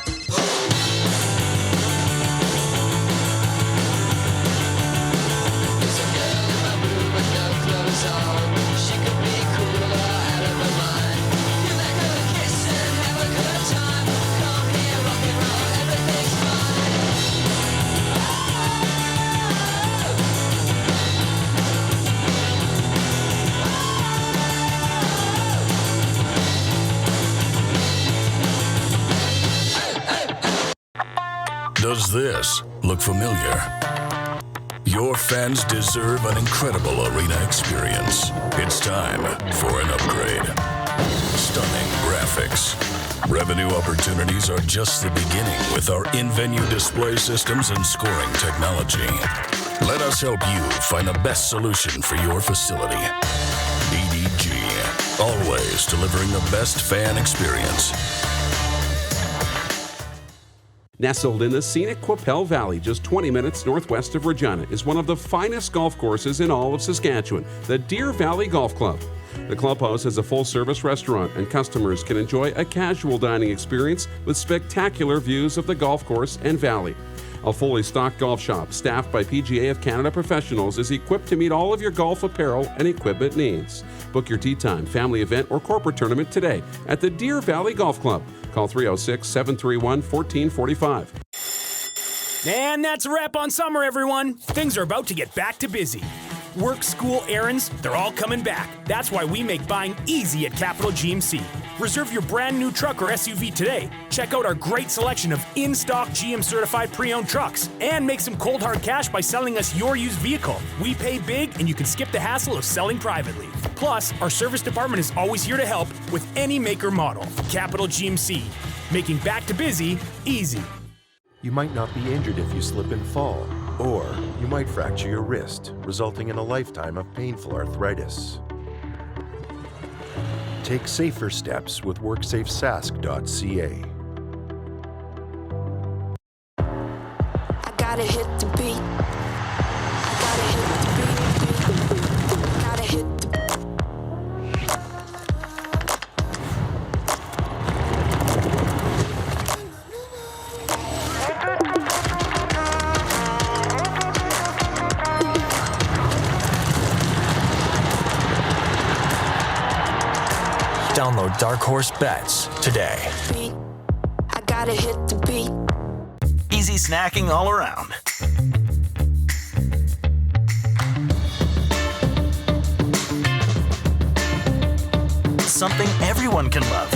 Does this look familiar? Your fans deserve an incredible arena experience. It's time for an upgrade. Stunning graphics. Revenue opportunities are just the beginning with our in-venue display systems and scoring technology. Let us help you find the best solution for your facility. BDG, always delivering the best fan experience. Nestled in the scenic Qu'Appelle Valley, just 20 minutes northwest of Regina, is one of the finest golf courses in all of Saskatchewan, the Deer Valley Golf Club. The clubhouse has a full-service restaurant, and customers can enjoy a casual dining experience with spectacular views of the golf course and valley. A fully stocked golf shop, staffed by PGA of Canada professionals, is equipped to meet all of your golf apparel and equipment needs. Book your tee time, family event, or corporate tournament today at the Deer Valley Golf Club. Call 306-731-1445. And that's a wrap on summer, everyone. Things are about to get back to busy. Work, school, errands, they're all coming back. That's why we make buying easy at Capital GMC. Reserve your brand new truck or SUV today. Check out our great selection of in-stock GM-certified pre-owned trucks. And make some cold hard cash by selling us your used vehicle. We pay big, and you can skip the hassle of selling privately. Plus, our service department is always here to help with any make or model. Capital GMC, making back to busy easy. You might not be injured if you slip and fall, or you might fracture your wrist, resulting in a lifetime of painful arthritis. Take safer steps with WorksafeSask.ca. I gotta hit the beat. I gotta hit the beat. Gotta hit Download Dark Horse Bets today. I gotta hit the beat. Easy snacking all around. Something everyone can love.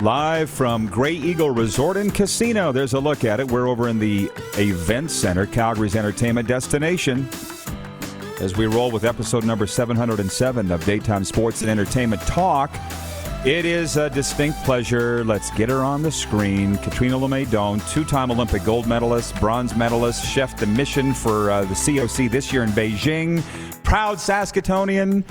Live from Grey Eagle Resort and Casino. There's a look at it. We're over in the Event Center, Calgary's entertainment destination, as we roll with episode number 707 of Daytime Sports and Entertainment Talk. It is a distinct pleasure. Let's get her on the screen. Catriona Le May Doan, two-time Olympic gold medalist, bronze medalist, chef de mission for the COC this year in Beijing, proud Saskatoonian,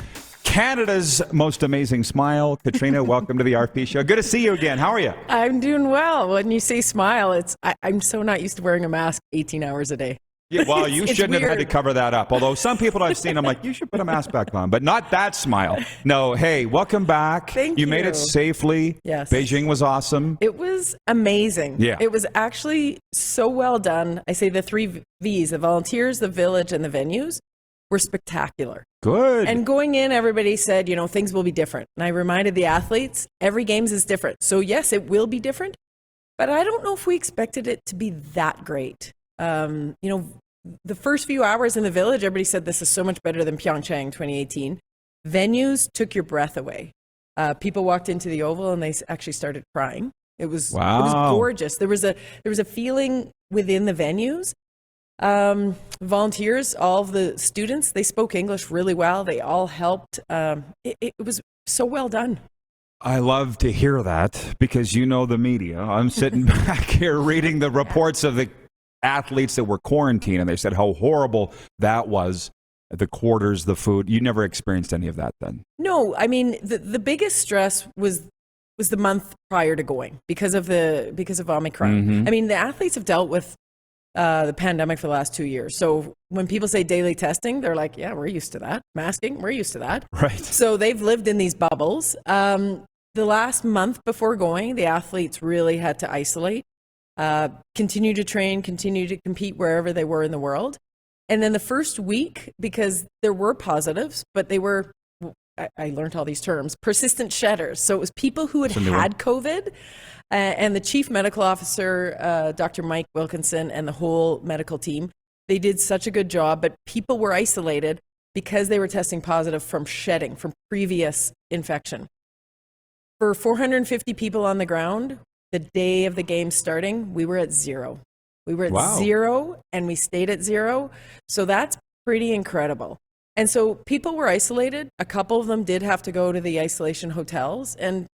Canada's most amazing smile. Catriona, welcome to the RP Show. Good to see you again. How are you? I'm doing well. When you say smile, I'm so not used to wearing a mask 18 hours a day. Yeah, well, you shouldn't have had to weird. cover that up. Although some people I've seen, I'm like, you should put a mask back on, but not that smile. No, hey, welcome back. Thank you. Made it safely. Yes. Beijing was awesome. It was amazing. Yeah. It was actually so well done. I say the 3 V's, the volunteers, the village, and the venues were spectacular. Good. And going in, everybody said, things will be different. And I reminded the athletes, every games is different. So yes, it will be different, but I don't know if we expected it to be that great. The first few hours in the village, everybody said this is so much better than Pyeongchang 2018. Venues took your breath away. People walked into the Oval and they actually started crying. It was gorgeous. There was a feeling within the venues. Volunteers, all of the students, they spoke English really well. They all helped. It was so well done. I love to hear that because the media. I'm sitting back here reading the reports of the athletes that were quarantined, and they said how horrible that was. The quarters, the food. You never experienced any of that then? No, I mean the biggest stress was the month prior to going because of Omicron. Mm-hmm. I mean, the athletes have dealt with the pandemic for the last 2 years. So when people say daily testing, they're like, yeah, we're used to that. Masking, we're used to that. Right. So they've lived in these bubbles. The last month before going, the athletes really had to isolate, continue to train, continue to compete wherever they were in the world. And then the first week, because there were positives, but they were, I learned all these terms, persistent shedders. So it was people who had COVID. And the chief medical officer, Dr. Mike Wilkinson, and the whole medical team, they did such a good job, but people were isolated because they were testing positive from shedding, from previous infection. For 450 people on the ground, the day of the game starting, we were at 0. We were at 0, and we stayed at 0. So that's pretty incredible. And so people were isolated. A couple of them did have to go to the isolation hotels. And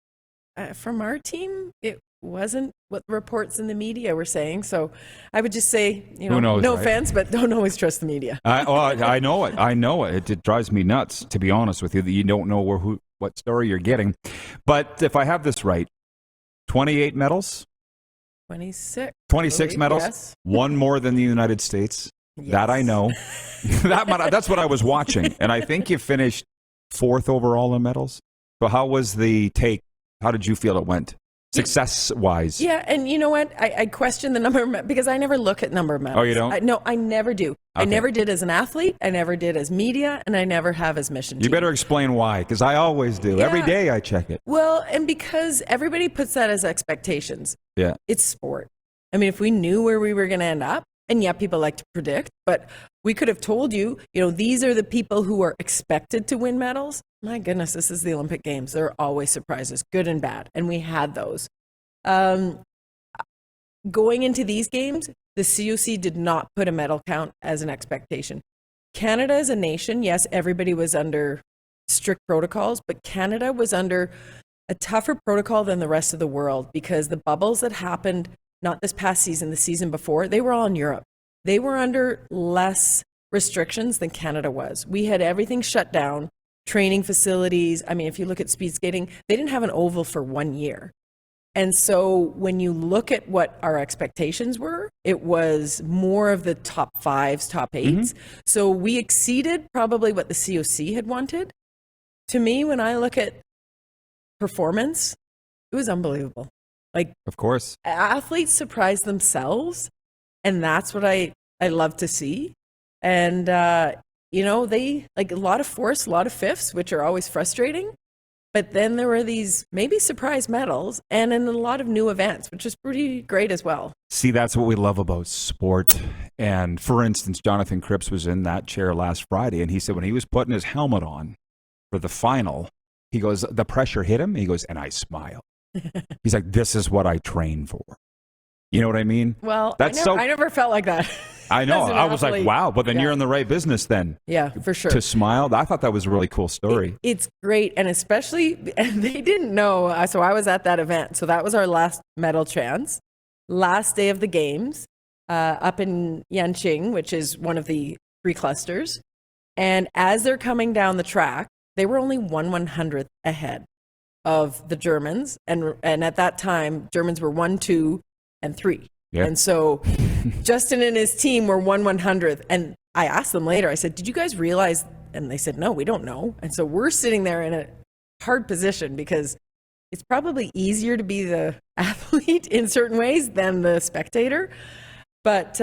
from our team, it wasn't what the reports in the media were saying. So I would just say, Who knows, no right? offense, but don't always trust the media. I know it. I know it. It drives me nuts, to be honest with you, that you don't know what story you're getting. But if I have this right, 28 medals? 26 medals? Yes. One more than the United States. Yes. That I know. That's what I was watching. And I think you finished 4th overall in medals. So how was the take? How did you feel it went? Success-wise. Yeah, and you know what? I question the number of because I never look at number of medals. Oh, you don't? No, I never do. Okay. I never did as an athlete. I never did as media, and I never have as mission You team. better explain why, because I always do. Yeah. Every day I check it. Well, and because everybody puts that as expectations. Yeah. It's sport. I mean, if we knew where we were going to end up, and yeah, people like to predict, but we could have told you, these are the people who are expected to win medals. My goodness, this is the Olympic Games. There are always surprises, good and bad, and we had those. Going into these games, the COC did not put a medal count as an expectation. Canada as a nation, yes, everybody was under strict protocols, but Canada was under a tougher protocol than the rest of the world because the bubbles that happened, not this past season, the season before, they were all in Europe. They were under less restrictions than Canada was. We had everything shut down, training facilities. I mean, if you look at speed skating, they didn't have an oval for 1 year. And so when you look at what our expectations were, it was more of the top 5s, top 8s. So we exceeded probably what the COC had wanted. To me, when I look at performance, it was unbelievable. Like, of course, athletes surprise themselves, and that's what I love to see. And they like a lot of fourths, a lot of fifths, which are always frustrating. But then there were these maybe surprise medals and in a lot of new events, which is pretty great as well. See, that's what we love about sport. And for instance, Jonathan Cripps was in that chair last Friday, and he said when he was putting his helmet on for the final, he goes, the pressure hit him. He goes, and I smiled. He's like, this is what I train for. You know what I mean? Well, I never felt like that. I know. As an I was athlete. like, wow, but then you're in the right business then. Yeah, for sure. To smile. I thought that was a really cool story. It's great. And especially, they didn't know. So I was at that event. So that was our last medal chance. Last day of the games up in Yanqing, which is one of the 3 clusters. And as they're coming down the track, they were only 1/100th ahead of the Germans. And at that time, Germans were 1, 2, and 3. Yep. And so Justin and his team were 1/100th. And I asked them later, I said, did you guys realize? And they said, no, we don't know. And so we're sitting there in a hard position because it's probably easier to be the athlete in certain ways than the spectator. But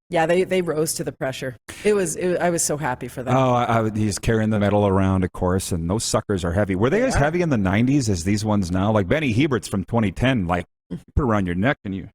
yeah, they rose to the pressure. I was so happy for them. Oh, he's carrying the medal around, of course, and those suckers are heavy. Were they as heavy in the 90s as these ones now? Like Benny Hebert's from 2010, like you put it around your neck and you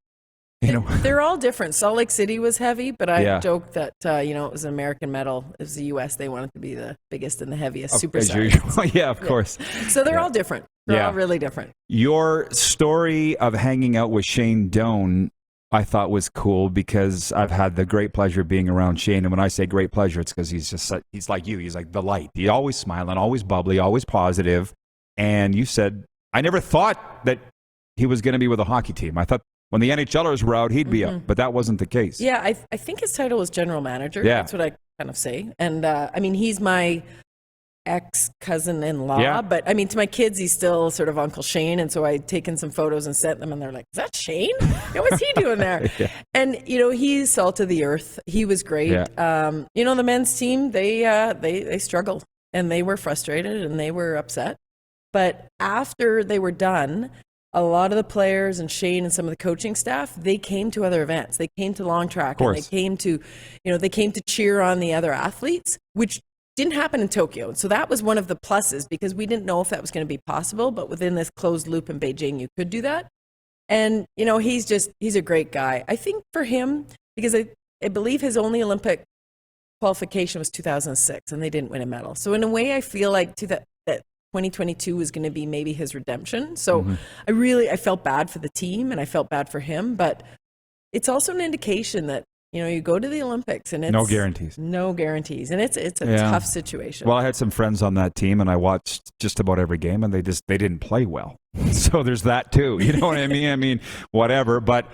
know. They're all different. Salt Lake City was heavy, but I joked that, it was an American medal. It was the U.S. They wanted to be the biggest and the heaviest super size. Yeah, of course. So they're all different. They're all really different. Your story of hanging out with Shane Doan, I thought was cool because I've had the great pleasure of being around Shane. And when I say great pleasure, it's because he's like you. He's like the light. He's always smiling, always bubbly, always positive. And you said, I never thought that he was going to be with a hockey team. I thought when the NHLers were out, he'd be up, but that wasn't the case. Yeah, I think his title was general manager. Yeah. That's what I kind of say. And he's my ex-cousin-in-law, but to my kids, he's still sort of Uncle Shane. And so I'd taken some photos and sent them, and they're like, is that Shane? What's he doing there? And, he's salt of the earth. He was great. Yeah. The men's team, they struggled, and they were frustrated, and they were upset. But after they were done, a lot of the players and Shane and some of the coaching staff, they came to other events. They came to long track, and they came to cheer on the other athletes, which didn't happen in Tokyo. So that was one of the pluses because we didn't know if that was going to be possible, but within this closed loop in Beijing, you could do that. And, he's a great guy. I think for him, because I believe his only Olympic qualification was 2006 and they didn't win a medal. So in a way, I feel like that 2022 was going to be maybe his redemption. So I felt bad for the team and I felt bad for him, but it's also an indication that, you go to the Olympics and it's no guarantees, and it's a tough situation. Well, I had some friends on that team and I watched just about every game and they didn't play well. So there's that too. You know what I mean? Whatever, but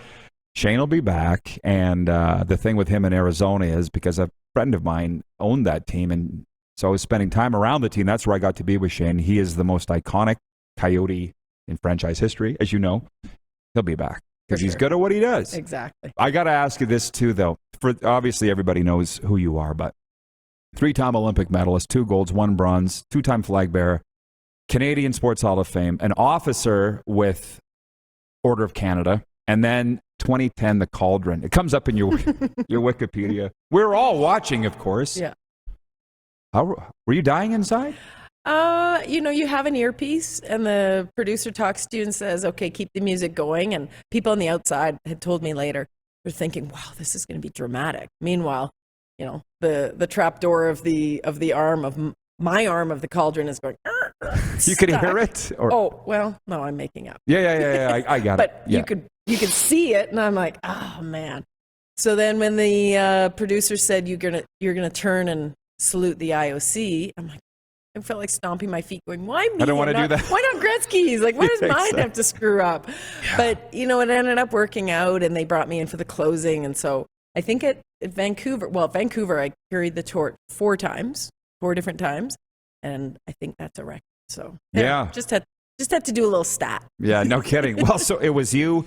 Shane will be back. And the thing with him in Arizona is because a friend of mine owned that team, and so I was spending time around the team. That's where I got to be with Shane. He is the most iconic Coyote in franchise history. As you know, he'll be back because he's good at what he does. Exactly. I got to ask you this too, though. For obviously everybody knows who you are, but 3-time Olympic medalist, 2 golds, 1 bronze, 2-time flag bearer, Canadian Sports Hall of Fame, an officer with Order of Canada, and then 2010, the Cauldron. It comes up in your Wikipedia. We're all watching, of course. Yeah. Were you dying inside? You have an earpiece and the producer talks to you and says, okay, keep the music going. And people on the outside had told me later, they're thinking, wow, this is going to be dramatic. Meanwhile, the trap door of the arm of my arm of the Cauldron is going, you could hear it? Or? Oh, well, no, I'm making up. Yeah. I got it. But you could see it. And I'm like, oh man. So then when the producer said, you're going to turn and salute the IOC, I'm like, I felt like stomping my feet going, why me? I don't want to do that. Why not Gretzky's? Like, why does mine have to screw up? Yeah. But, it ended up working out and they brought me in for the closing. And so I think at Vancouver, I carried the torch 4 different times. And I think that's a record. So yeah. Just had Just have to do a little stat. Yeah, no kidding. Well, so it was you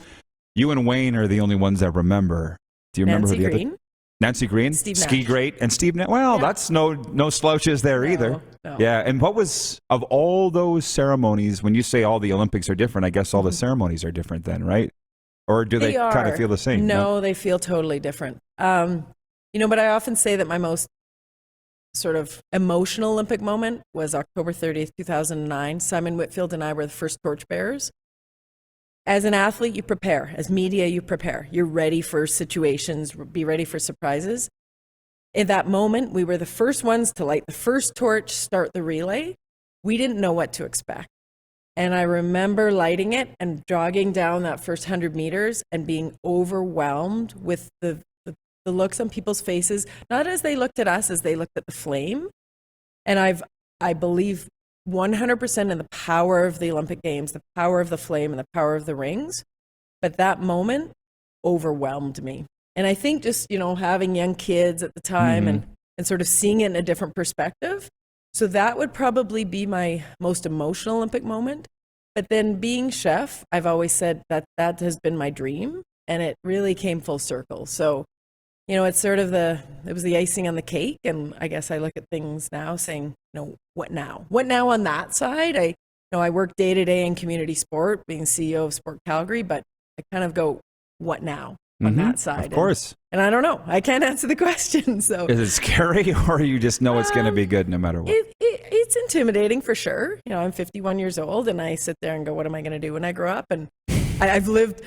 and Wayne are the only ones that remember. Do you remember Nancy who the Green. other? Nancy Green, Steve Ski Nash. Great, and Steve. Well, that's no slouches there either. No. Yeah, and what was of all those ceremonies? When you say all the Olympics are different, I guess all the ceremonies are different then, right? Or do they kind of feel the same? No, they feel totally different. But I often say that my most sort of emotional Olympic moment was October 30th, 2009. Simon Whitfield and I were the first torchbearers. As an athlete, you prepare. As media, you prepare. You're ready for situations, be ready for surprises. In that moment, we were the first ones to light the first torch, start the relay. We didn't know what to expect. And I remember lighting it and jogging down that first 100 meters and being overwhelmed with the looks on people's faces, not as they looked at us, as they looked at the flame. And I believe 100% in the power of the Olympic Games, the power of the flame and the power of the rings. But that moment overwhelmed me. And I think just, having young kids at the time and sort of seeing it in a different perspective. So that would probably be my most emotional Olympic moment. But then being chef, I've always said that has been my dream, and it really came full circle. So, it's sort of it was the icing on the cake. And I guess I look at things now saying, what now? What now on that side? I work day to day in community sport, being CEO of Sport Calgary, but I kind of go, what now on that side? Of course. And I don't know. I can't answer the question. So Is it scary, or you just know it's going to be good no matter what? It's intimidating for sure. I'm 51 years old, and I sit there and go, what am I going to do when I grow up? And I've lived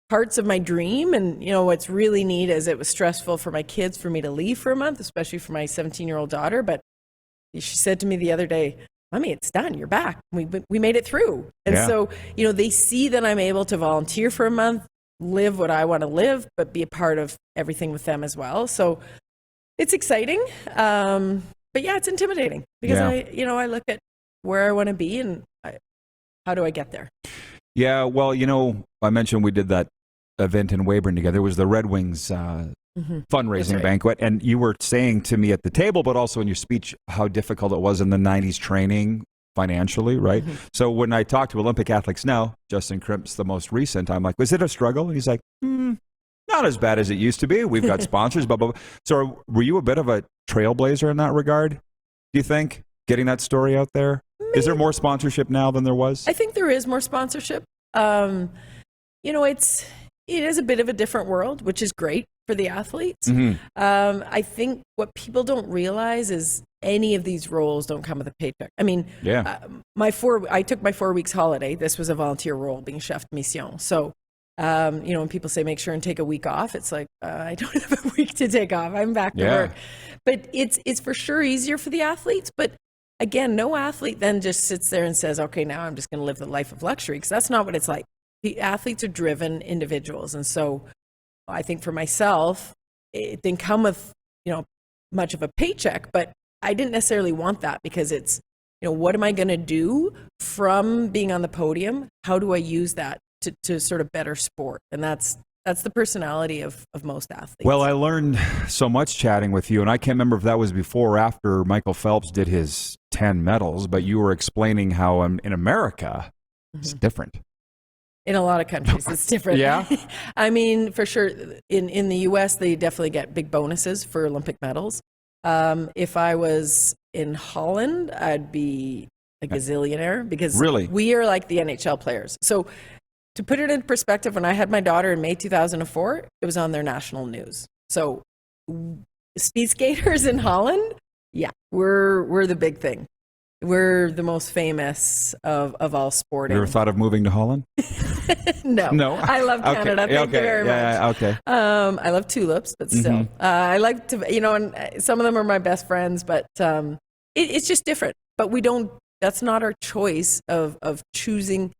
parts of my dream. And, what's really neat is it was stressful for my kids for me to leave for a month, especially for my 17-year-old daughter. But she said to me the other day, Mommy, it's done. You're back. We made it through. And so, they see that I'm able to volunteer for a month, live what I want to live, but be a part of everything with them as well. So it's exciting. But yeah, it's intimidating because I look at where I want to be and how do I get there? Yeah, well, I mentioned we did that event in Weyburn together. It was the Red Wings fundraising banquet. And you were saying to me at the table, but also in your speech, how difficult it was in the 90s training financially, right? So when I talk to Olympic athletes now, Justin Crimp's the most recent, I'm like, was it a struggle? And he's like, not as bad as it used to be. We've got sponsors, blah, blah, blah. So were you a bit of a trailblazer in that regard, do you think, getting that story out there? Maybe. Is there more sponsorship now than there was? I think there is more sponsorship. It is a bit of a different world, which is great for the athletes. I think what people don't realize is any of these roles don't come with a paycheck. I mean, I took my 4 weeks holiday. This was a volunteer role, being chef de mission. So, when people say make sure and take a week off, it's like, I don't have a week to take off. I'm back to work. But it's for sure easier for the athletes. But again, no athlete then just sits there and says, okay, now I'm just going to live the life of luxury, because that's not what it's like. The athletes are driven individuals. And so I think for myself, it didn't come with, much of a paycheck, but I didn't necessarily want that, because it's, what am I going to do from being on the podium? How do I use that to sort of better sport? And that's the personality of most athletes. Well, I learned so much chatting with you, and I can't remember if that was before or after Michael Phelps did his 10 medals, but you were explaining how in America, it's different. In a lot of countries, it's different. I mean, for sure, in the U.S., they definitely get big bonuses for Olympic medals. If I was in Holland, I'd be a gazillionaire, because we are like the NHL players. So to put it in perspective, when I had my daughter in May 2004, it was on their national news. So speed skaters in Holland, we're the big thing. We're the most famous of all sporting. You ever thought of moving to Holland? No. I love Canada. Thank you very much. Okay. I love tulips, but still. I like to, and some of them are my best friends, but it's just different. But that's not our choice of choosing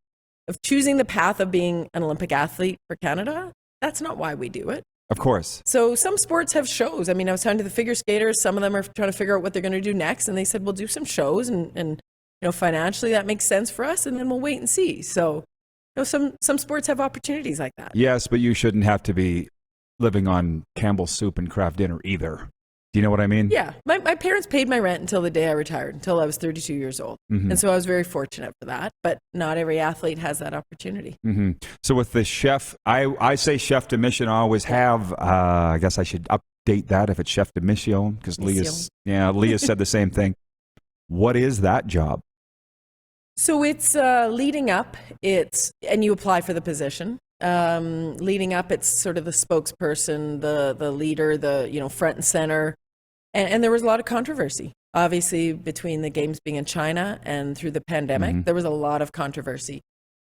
the path of being an Olympic athlete for Canada. That's not why we do it. Of course. So some sports have shows. I mean, I was talking to the figure skaters. Some of them are trying to figure out what they're going to do next. And they said, we'll do some shows and financially that makes sense for us. And then we'll wait and see. So, some sports have opportunities like that. Yes, but you shouldn't have to be living on Campbell's soup and craft dinner either. Do you know what I mean? Yeah. My parents paid my rent until the day I retired, until I was 32 years old. Mhm. And so I was very fortunate for that. But not every athlete has that opportunity. Mm-hmm. So with the chef, I say chef de mission. I always have. I guess I should update that if it's chef de mission because Leah said the same thing. What is that job? So it's leading up. And you apply for the position. Leading up, it's sort of the spokesperson, the leader, the front and center. And there was a lot of controversy, obviously, between the games being in China and through the pandemic. Mm-hmm. There was a lot of controversy.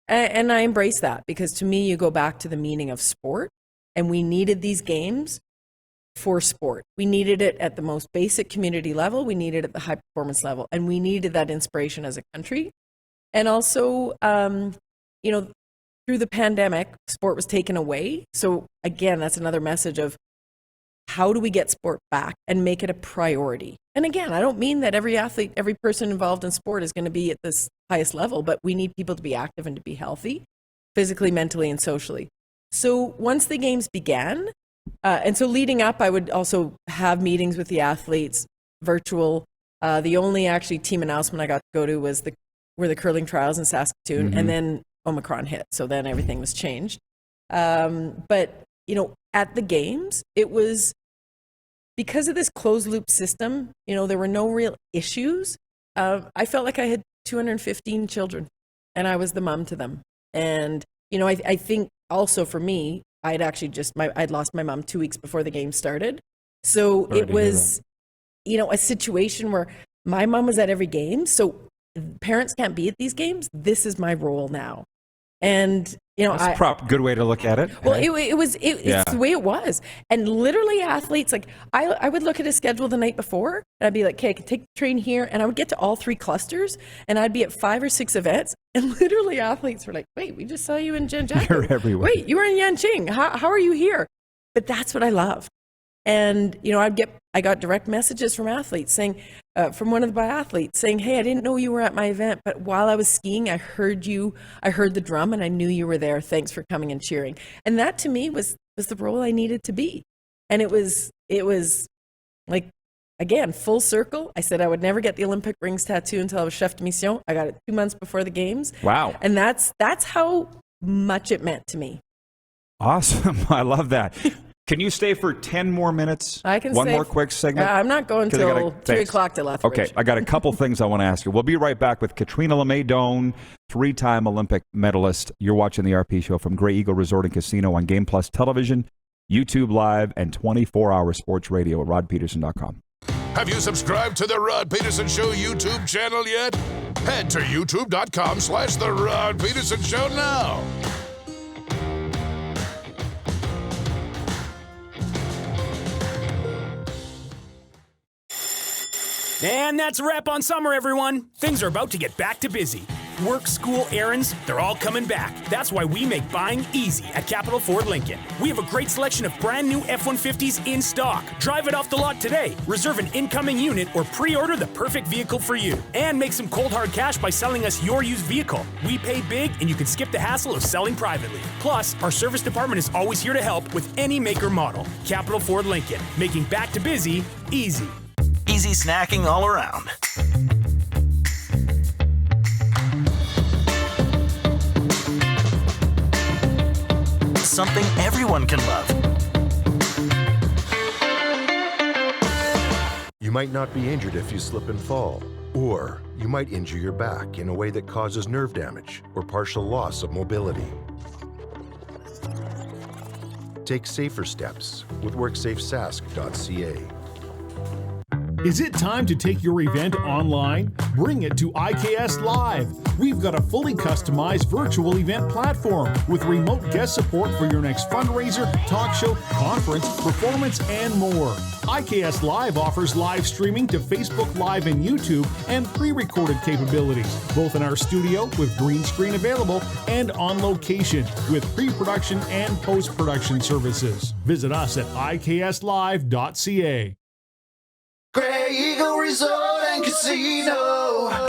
And I embrace that because to me, you go back to the meaning of sport. And we needed these games for sport. We needed it at the most basic community level. We needed it at the high performance level. And we needed that inspiration as a country. And also, through the pandemic, sport was taken away. So again, that's another message of how do we get sport back and make it a priority? And again, I don't mean that every athlete, every person involved in sport is going to be at this highest level, but we need people to be active and to be healthy, physically, mentally, and socially. So once the games began, and so leading up, I would also have meetings with the athletes, virtual. The only actually team announcement I got to go to were the curling trials in Saskatoon, Mm-hmm. and then Omicron hit, so then everything was changed. But at the games, it was because of this closed loop system. There were no real issues. I felt like I had 215 children, and I was the mom to them. And I think also for me, I'd actually I'd lost my mom 2 weeks before the game started, so it was a situation where my mom was at every game. So parents can't be at these games. This is my role now. And That's a good way to look at it. Well, hey? it's the way it was. And literally athletes, like I would look at a schedule the night before and I'd be like, okay, I can take the train here. And I would get to all 3 clusters and I'd be at 5 or 6 events. And literally athletes were like, wait, we just saw you in Zhengzhou. You're everywhere. Wait, you were in Yanqing. How are you here? But that's what I loved. And, I got direct messages from athletes saying, from one of the biathletes saying, hey, I didn't know you were at my event, but while I was skiing, I heard the drum and I knew you were there. Thanks for coming and cheering. And that to me was the role I needed to be. And it was like, again, full circle. I said I would never get the Olympic rings tattoo until I was chef de mission. I got it 2 months before the games. Wow. And that's how much it meant to me. Awesome. I love that. Can you stay for 10 more minutes? I can One stay more quick segment? I'm not going till 3 o'clock to Lethbridge. Okay, I got a couple things I want to ask you. We'll be right back with Catriona Le May Doan, 3-time Olympic medalist. You're watching the RP Show from Grey Eagle Resort and Casino on Game Plus Television, YouTube Live, and 24-hour sports radio at rodpedersen.com. Have you subscribed to the Rod Pedersen Show YouTube channel yet? Head to youtube.com/The Rod Pedersen Show now. And that's a wrap on summer, everyone. Things are about to get back to busy. Work, school, errands, they're all coming back. That's why we make buying easy at Capital Ford Lincoln. We have a great selection of brand new F-150s in stock. Drive it off the lot today. Reserve an incoming unit or pre-order the perfect vehicle for you. And make some cold hard cash by selling us your used vehicle. We pay big and you can skip the hassle of selling privately. Plus, our service department is always here to help with any make or model. Capital Ford Lincoln, making back to busy easy. Easy snacking all around. Something everyone can love. You might not be injured if you slip and fall, or you might injure your back in a way that causes nerve damage or partial loss of mobility. Take safer steps with WorkSafeSask.ca. Is it time to take your event online? Bring it to IKS Live. We've got a fully customized virtual event platform with remote guest support for your next fundraiser, talk show, conference, performance, and more. IKS Live offers live streaming to Facebook Live and YouTube and pre-recorded capabilities, both in our studio with green screen available and on location with pre-production and post-production services. Visit us at ikslive.ca. Grey Eagle Resort and Casino.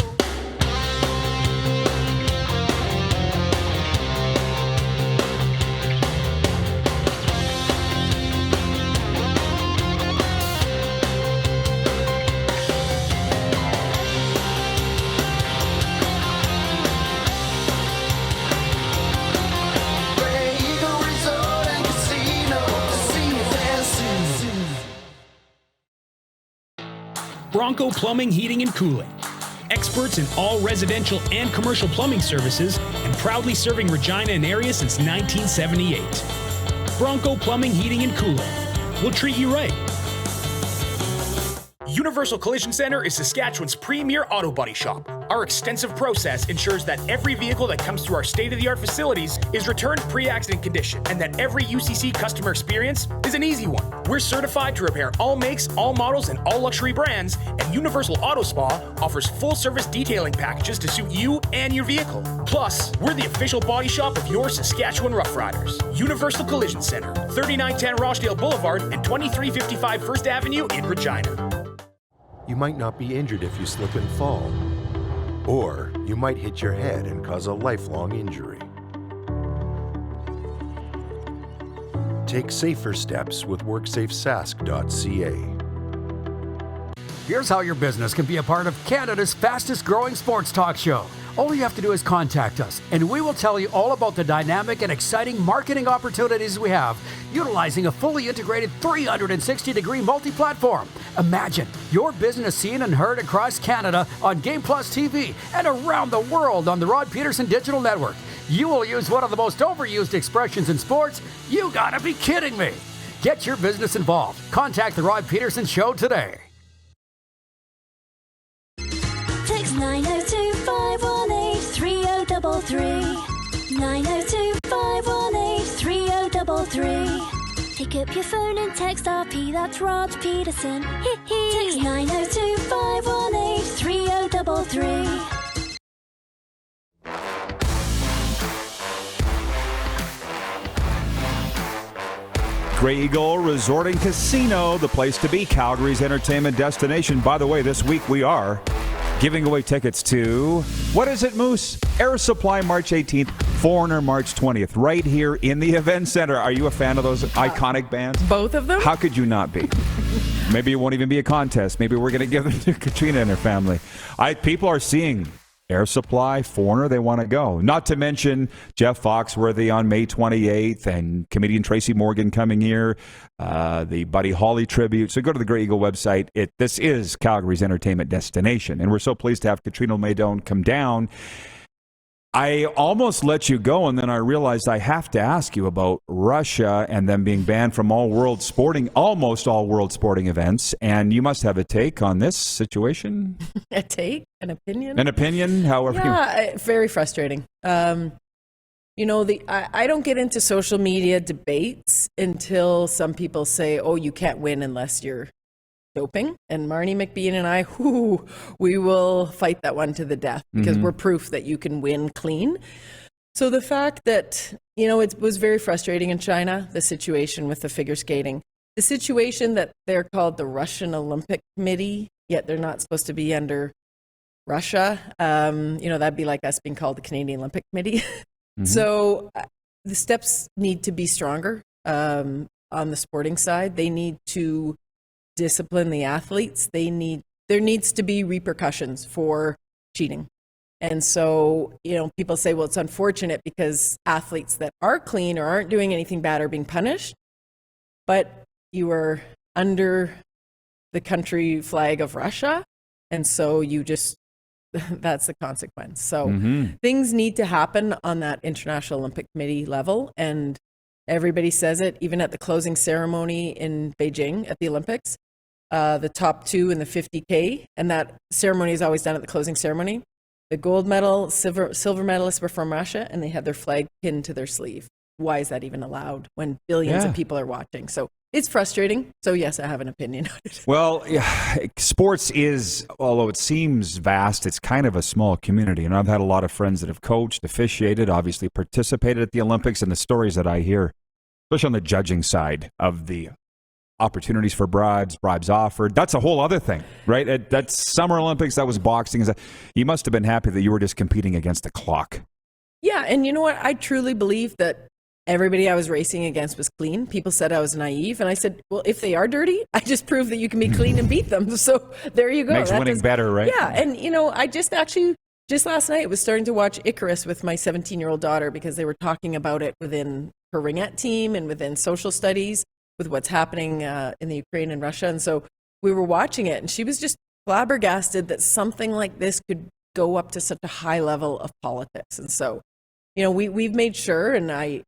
Bronco Plumbing, Heating, and Cooling. Experts in all residential and commercial plumbing services and proudly serving Regina and area since 1978. Bronco Plumbing, Heating, and Cooling. We'll treat you right. Universal Collision Center is Saskatchewan's premier auto body shop. Our extensive process ensures that every vehicle that comes through our state-of-the-art facilities is returned pre-accident condition and that every UCC customer experience is an easy one. We're certified to repair all makes, all models, and all luxury brands, and Universal Auto Spa offers full-service detailing packages to suit you and your vehicle. Plus, we're the official body shop of your Saskatchewan Rough Riders. Universal Collision Center, 3910 Rochdale Boulevard and 2355 First Avenue in Regina. You might not be injured if you slip and fall, or you might hit your head and cause a lifelong injury. Take safer steps with WorksafeSask.ca. Here's how your business can be a part of Canada's fastest growing sports talk show. All you have to do is contact us, and we will tell you all about the dynamic and exciting marketing opportunities we have, utilizing a fully integrated 360-degree multi-platform. Imagine your business seen and heard across Canada on Game Plus TV and around the world on the Rod Pedersen Digital Network. You will use one of the most overused expressions in sports. You gotta be kidding me. Get your business involved. Contact the Rod Pedersen Show today. Text 902-518-3033. 902-518-3033. Pick up your phone and text RP, that's Rod Pedersen. Text 902-518-3033. Grey Eagle Resort and Casino, the place to be, Calgary's entertainment destination. By the way, this week we are giving away tickets to, what is it, Moose? Air Supply March 18th, Foreigner March 20th, right here in the Event Center. Are you a fan of those iconic bands? Both of them? How could you not be? Maybe it won't even be a contest. Maybe we're going to give them to Catriona and her family. People are seeing Air Supply, Foreigner, they want to go. Not to mention Jeff Foxworthy on May 28th and comedian Tracy Morgan coming here, the Buddy Holly tribute. So go to the Grey Eagle website. This is Calgary's entertainment destination, and we're so pleased to have Catriona Le May Doan come down. I almost let you go, and then I realized I have to ask you about Russia and them being banned from almost all world sporting events. And you must have a take on this situation. A take? An opinion? An opinion? However. Yeah, very frustrating. I don't get into social media debates until some people say, oh, you can't win unless you're doping. And Marnie McBean and I, we will fight that one to the death because we're proof that you can win clean. So the fact that, it was very frustrating in China, the situation with the figure skating, the situation that they're called the Russian Olympic Committee, yet they're not supposed to be under Russia. That'd be like us being called the Canadian Olympic Committee. So the steps need to be stronger on the sporting side. They need to discipline the athletes. There needs to be repercussions for cheating. And so, people say, well, it's unfortunate because athletes that are clean or aren't doing anything bad are being punished, but you are under the country flag of Russia. And so that's the consequence. So things need to happen on that International Olympic Committee level. And everybody says it, even at the closing ceremony in Beijing at the Olympics. The top two in the 50K, and that ceremony is always done at the closing ceremony. The gold medal, silver medalists were from Russia, and they had their flag pinned to their sleeve. Why is that even allowed when billions of people are watching? So it's frustrating. So yes, I have an opinion on it. Well, sports is, although it seems vast, it's kind of a small community. And I've had a lot of friends that have coached, officiated, obviously participated at the Olympics, and the stories that I hear, especially on the judging side of the opportunities for bribes offered. That's a whole other thing, right? That's Summer Olympics. That was boxing. You must have been happy that you were just competing against the clock. Yeah. And you know what? I truly believe that everybody I was racing against was clean. People said I was naive. And I said, well, if they are dirty, I just proved that you can be clean and beat them. So there you go. Makes winning better, right? Yeah. And, I just last night was starting to watch Icarus with my 17-year-old daughter because they were talking about it within her ringette team and within social studies with what's happening in the Ukraine and Russia. And so we were watching it, and she was just flabbergasted that something like this could go up to such a high level of politics. And so, you know, we've made sure, and I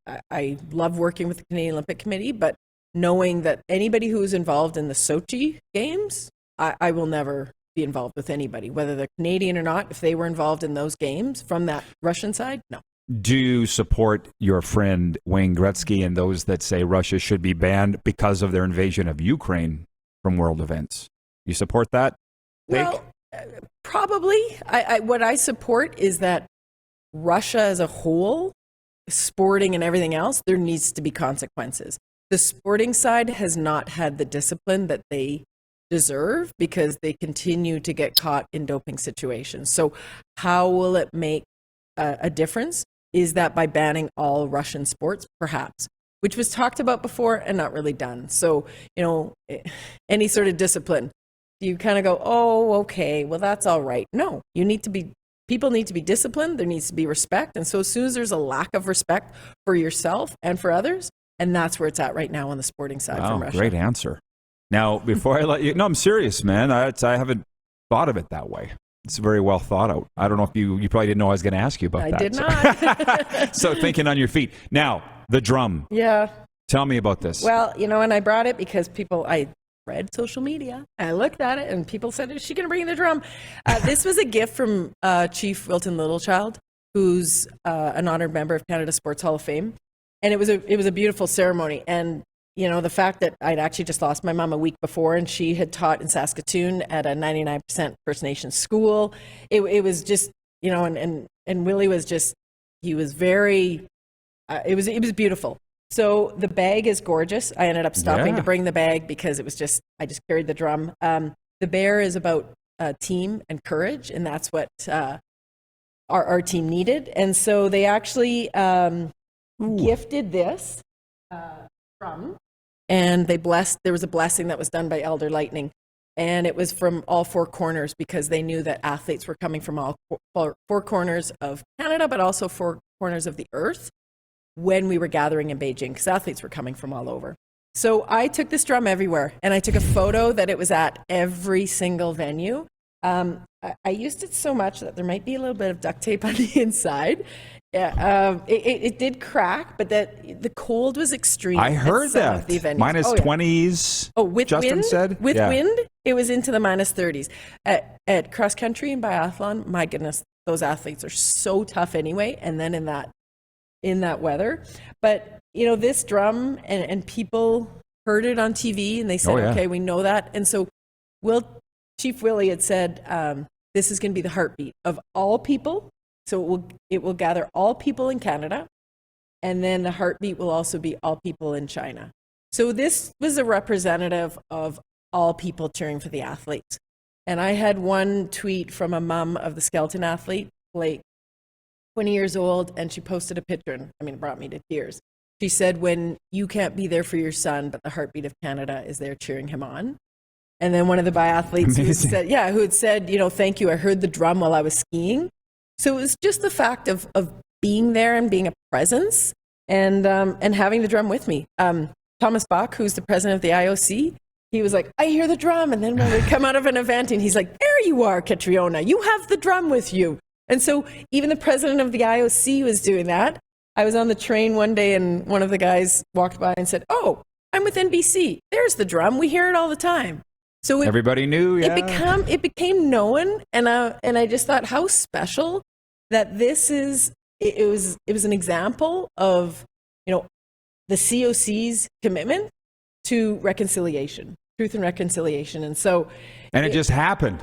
love working with the Canadian Olympic Committee, but knowing that anybody who is involved in the Sochi Games, I will never be involved with anybody, whether they're Canadian or not. If they were involved in those games from that Russian side, no. Do you support your friend Wayne Gretzky and those that say Russia should be banned because of their invasion of Ukraine from world events? You support that? Well, probably. What I support is that Russia as a whole, sporting and everything else, there needs to be consequences. The sporting side has not had the discipline that they deserve because they continue to get caught in doping situations. So how will it make a difference? Is that by banning all Russian sports, perhaps, which was talked about before and not really done. So, you know, any sort of discipline, you kind of go, oh, okay, well, that's all right. No, people need to be disciplined. There needs to be respect. And so as soon as there's a lack of respect for yourself and for others, and that's where it's at right now on the sporting side from Russia. Great answer. Now, before I let you, no, I'm serious, man. I haven't thought of it that way. It's very well thought out. I don't know if you probably didn't know I was going to ask you about that. I did not. So thinking on your feet. Now, the drum. Yeah. Tell me about this. Well, you know, and I brought it because I read social media. I looked at it and people said, is she going to bring the drum? This was a gift from Chief Wilton Littlechild, who's an honored member of Canada Sports Hall of Fame. And it was a beautiful ceremony. And you know, the fact that I'd actually just lost my mom a week before and she had taught in Saskatoon at a 99% First Nations school. It was just, you know, and Willie was just, he was very, it was beautiful. So the bag is gorgeous. I ended up stopping to bring the bag because it was just, I just carried the drum. The bear is about team and courage, and that's what our team needed. And so they actually gifted this drum, and they blessed, there was a blessing that was done by Elder Lightning, and it was from all four corners because they knew that athletes were coming from all four corners of Canada, but also four corners of the earth when we were gathering in Beijing, because athletes were coming from all over. So I took this drum everywhere, and I took a photo that it was at every single venue. I used it so much that there might be a little bit of duct tape on the inside. Yeah, it did crack, but the cold was extreme. I heard that. Minus 20s. Oh, with Justin wind? said? With wind, it was into the minus 30s. At cross country and biathlon, my goodness, those athletes are so tough anyway. And then in that weather, but you know, this drum and people heard it on TV and they said, okay, we know that. And so Chief Willie had said, this is going to be the heartbeat of all people. So it will gather all people in Canada, and then the heartbeat will also be all people in China. So this was a representative of all people cheering for the athletes. And I had one tweet from a mom of the skeleton athlete, like 20 years old, and she posted a picture, and I mean, it brought me to tears. She said, when you can't be there for your son, but the heartbeat of Canada is there cheering him on. And then one of the biathletes who had said, you know, thank you, I heard the drum while I was skiing. So it was just the fact of being there and being a presence and having the drum with me. Thomas Bach, who's the president of the IOC, he was like, I hear the drum. And then when we come out of an event and he's like, there you are, Catriona, you have the drum with you. And so even the president of the IOC was doing that. I was on the train one day and one of the guys walked by and said, oh, I'm with NBC. There's the drum. We hear it all the time. So everybody knew. It became known. And I just thought how special that this is. It was an example of, you know, the COC's commitment to reconciliation, truth and reconciliation. And so, and it just happened,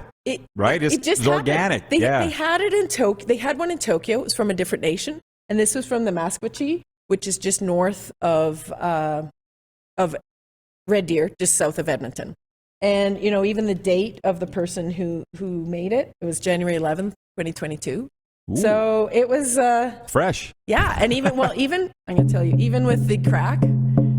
right? It just was organic. They had it in Tokyo. They had one in Tokyo. It was from a different nation, and this was from the Maskwaci, which is just north of Red Deer, just south of Edmonton. And you know, even the date of the person who made it was January 11th, 2022. Ooh. So it was fresh. Yeah, and even I'm going to tell you, even with the crack,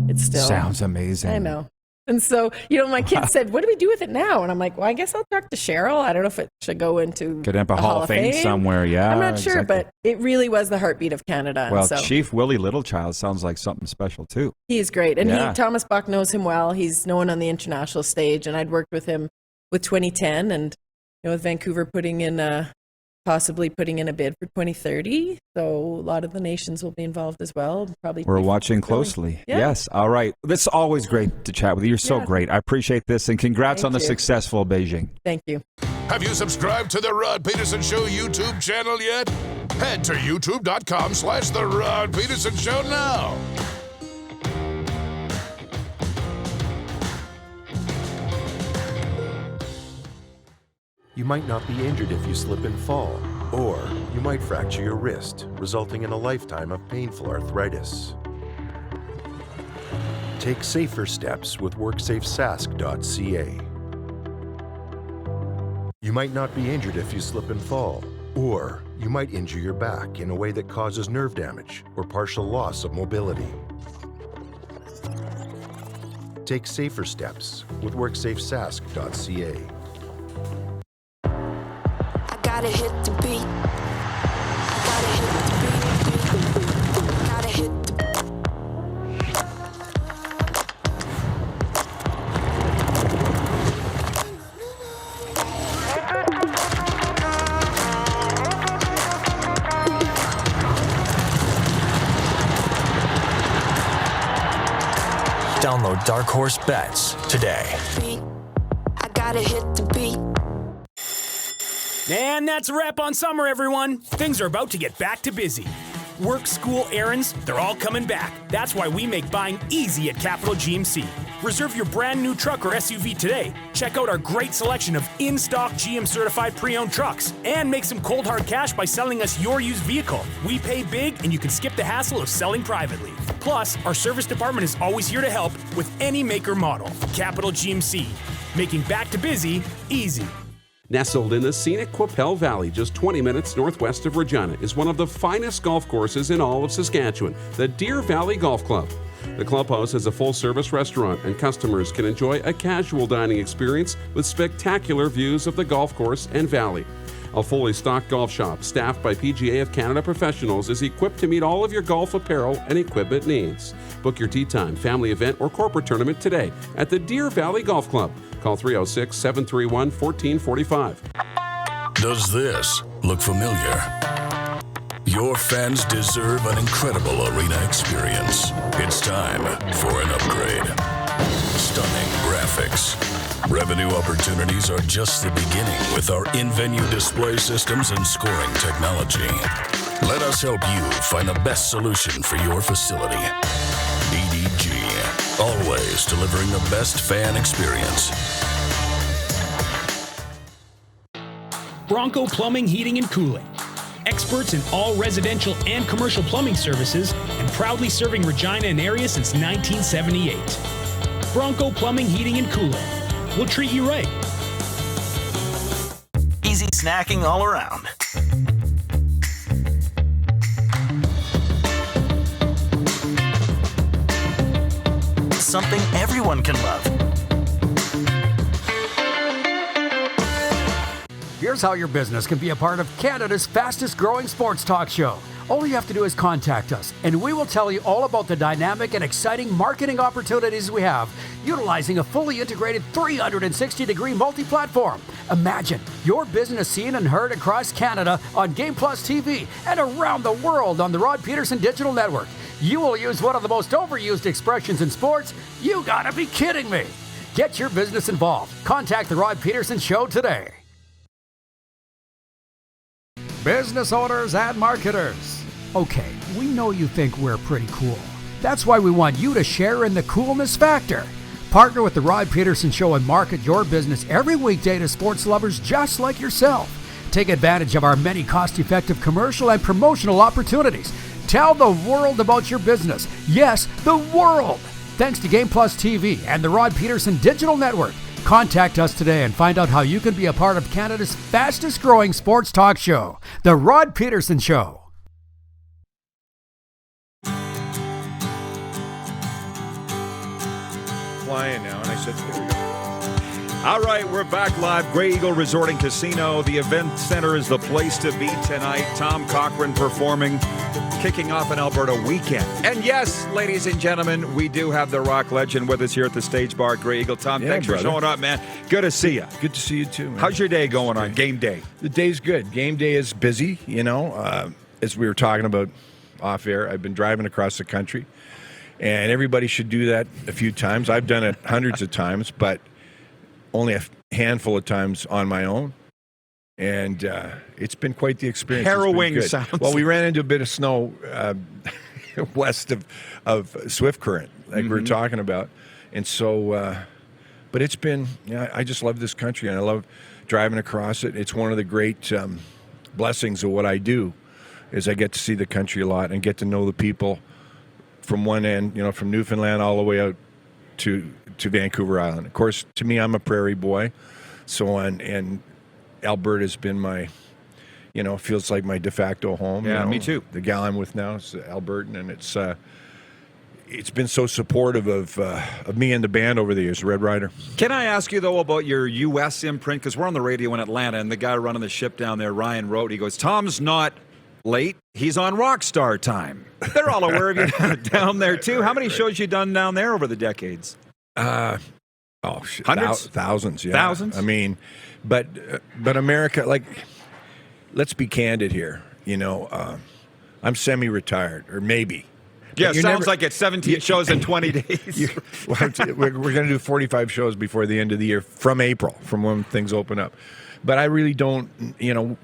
it still sounds amazing. I know. And so, you know, my kid said, what do we do with it now? And I'm like, well, I guess I'll talk to Cheryl. I don't know if it should go into could end up a Hall of Fame somewhere. Yeah, I'm not sure, but it really was the heartbeat of Canada. Well, Chief Willie Littlechild sounds like something special too. He is great, and Thomas Bach knows him well. He's known on the international stage, and I'd worked with him with 2010, and with Vancouver possibly putting in a bid for 2030. So a lot of the nations will be involved as well. Probably we're watching closely. Yeah. Yes. All right. It's always great to chat with you. You're so great. I appreciate this, and congrats on the successful Beijing. Thank you. Have you subscribed to the Rod Pedersen Show YouTube channel yet? Head to youtube.com/The Rod Pedersen Show now. You might not be injured if you slip and fall, or you might fracture your wrist, resulting in a lifetime of painful arthritis. Take safer steps with WorksafeSask.ca. You might not be injured if you slip and fall, or you might injure your back in a way that causes nerve damage or partial loss of mobility. Take safer steps with WorksafeSask.ca. Gotta hit the beat. Gotta hit the beat. Gotta hit the Download Dark Horse Bets today. beat. I gotta hit the beat. And that's a wrap on summer, everyone. Things are about to get back to busy. Work, school, errands, they're all coming back. That's why we make buying easy at Capital GMC. Reserve your brand new truck or SUV today. Check out our great selection of in-stock GM certified pre-owned trucks and make some cold hard cash by selling us your used vehicle. We pay big and you can skip the hassle of selling privately. Plus, our service department is always here to help with any make or model. Capital GMC, making back to busy easy. Nestled in the scenic Qu'Appelle Valley, just 20 minutes northwest of Regina, is one of the finest golf courses in all of Saskatchewan, the Deer Valley Golf Club. The clubhouse has a full-service restaurant, and customers can enjoy a casual dining experience with spectacular views of the golf course and valley. A fully stocked golf shop, staffed by PGA of Canada professionals, is equipped to meet all of your golf apparel and equipment needs. Book your tee time, family event, or corporate tournament today at the Deer Valley Golf Club. Call 306-731-1445. Does this look familiar? Your fans deserve an incredible arena experience. It's time for an upgrade. Stunning graphics. Revenue opportunities are just the beginning with our in-venue display systems and scoring technology. Let us help you find the best solution for your facility. EDG, always delivering the best fan experience. Bronco Plumbing, Heating, and Cooling. Experts in all residential and commercial plumbing services and proudly serving Regina and area since 1978. Bronco Plumbing, Heating, and Cooling. We'll treat you right. Easy snacking all around. Something everyone can love. Here's how your business can be a part of Canada's fastest growing sports talk show. All you have to do is contact us, and we will tell you all about the dynamic and exciting marketing opportunities we have, utilizing a fully integrated 360-degree multi-platform. Imagine your business seen and heard across Canada on Game Plus TV and around the world on the Rod Pedersen Digital Network. You will use one of the most overused expressions in sports. You gotta be kidding me. Get your business involved. Contact the Rod Pedersen Show today. Business owners and marketers. Okay, we know you think we're pretty cool. That's why we want you to share in the coolness factor. Partner with the Rod Pedersen Show and market your business every weekday to sports lovers just like yourself. Take advantage of our many cost-effective commercial and promotional opportunities. Tell the world about your business. Yes, the world. Thanks to Game Plus TV and the Rod Pedersen Digital Network. Contact us today and find out how you can be a part of Canada's fastest growing sports talk show, The Rod Pedersen Show. Flying now, and I said, here we go. All right, we're back live. Grey Eagle Resort and Casino. The event center is the place to be tonight. Tom Cochrane performing, kicking off an Alberta weekend. And yes, ladies and gentlemen, we do have the rock legend with us here at the Stage Bar at Grey Eagle. Tom, thanks for showing up, man. Good to see you. Good to see you too, man. How's your day going on game day? The day's good. Game day is busy, as we were talking about off air. I've been driving across the country, and everybody should do that a few times. I've done it hundreds of times, but only a handful of times on my own, and it's been quite the experience. Harrowing sounds. Well, we ran into a bit of snow west of Swift Current, like we were talking about, and so. But it's been. I just love this country, and I love driving across it. It's one of the great blessings of what I do, is I get to see the country a lot and get to know the people from one end, from Newfoundland all the way out to Vancouver Island. Of course, to me, I'm a prairie boy, and Alberta's been my, feels like my de facto home. Yeah, me too. The gal I'm with now is Albertan, and it's been so supportive of me and the band over the years, Red Rider. Can I ask you, though, about your U.S. imprint? Because we're on the radio in Atlanta, and the guy running the ship down there, Ryan, wrote, he goes, Tom's not late. He's on rock star time. They're all aware of you down there, too. How many shows you done down there over the decades? Hundreds? Thousands, yeah. Thousands? I mean, but America, let's be candid here. I'm semi-retired, or maybe. Yeah, sounds like it's 17 shows in 20 days. We're going to do 45 shows before the end of the year from April, from when things open up. But I really don't, the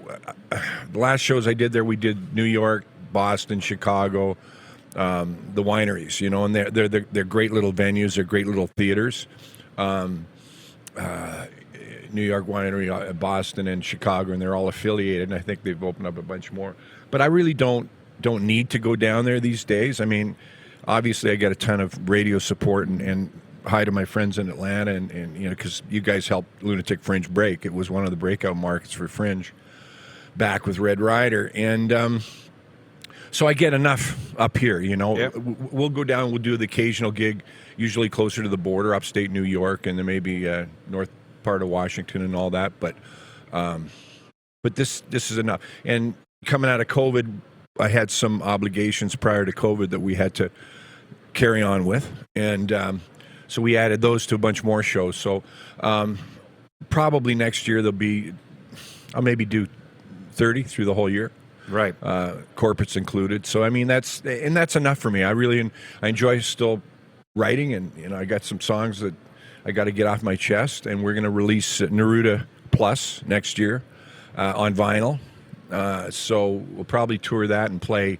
last shows I did there, we did New York, Boston, Chicago, the wineries, and they're great little venues. They're great little theaters. New York Winery, Boston, and Chicago, and they're all affiliated, and I think they've opened up a bunch more. But I really don't need to go down there these days. I mean, obviously I got a ton of radio support, and hi to my friends in Atlanta, and because you guys helped Lunatic Fringe break. It was one of the breakout markets for Fringe back with Red Rider, and so I get enough up here. Yep. We'll go down, we'll do the occasional gig, usually closer to the border, upstate New York, and then maybe north part of Washington and all that, but this is enough. And coming out of COVID, I had some obligations prior to COVID that we had to carry on with, and so we added those to a bunch more shows. So probably next year I'll maybe do 30 through the whole year, right? Corporates included. So I mean that's enough for me. I enjoy still writing, and I got some songs that I got to get off my chest, and we're going to release Neruda Plus next year on vinyl. So we'll probably tour that and play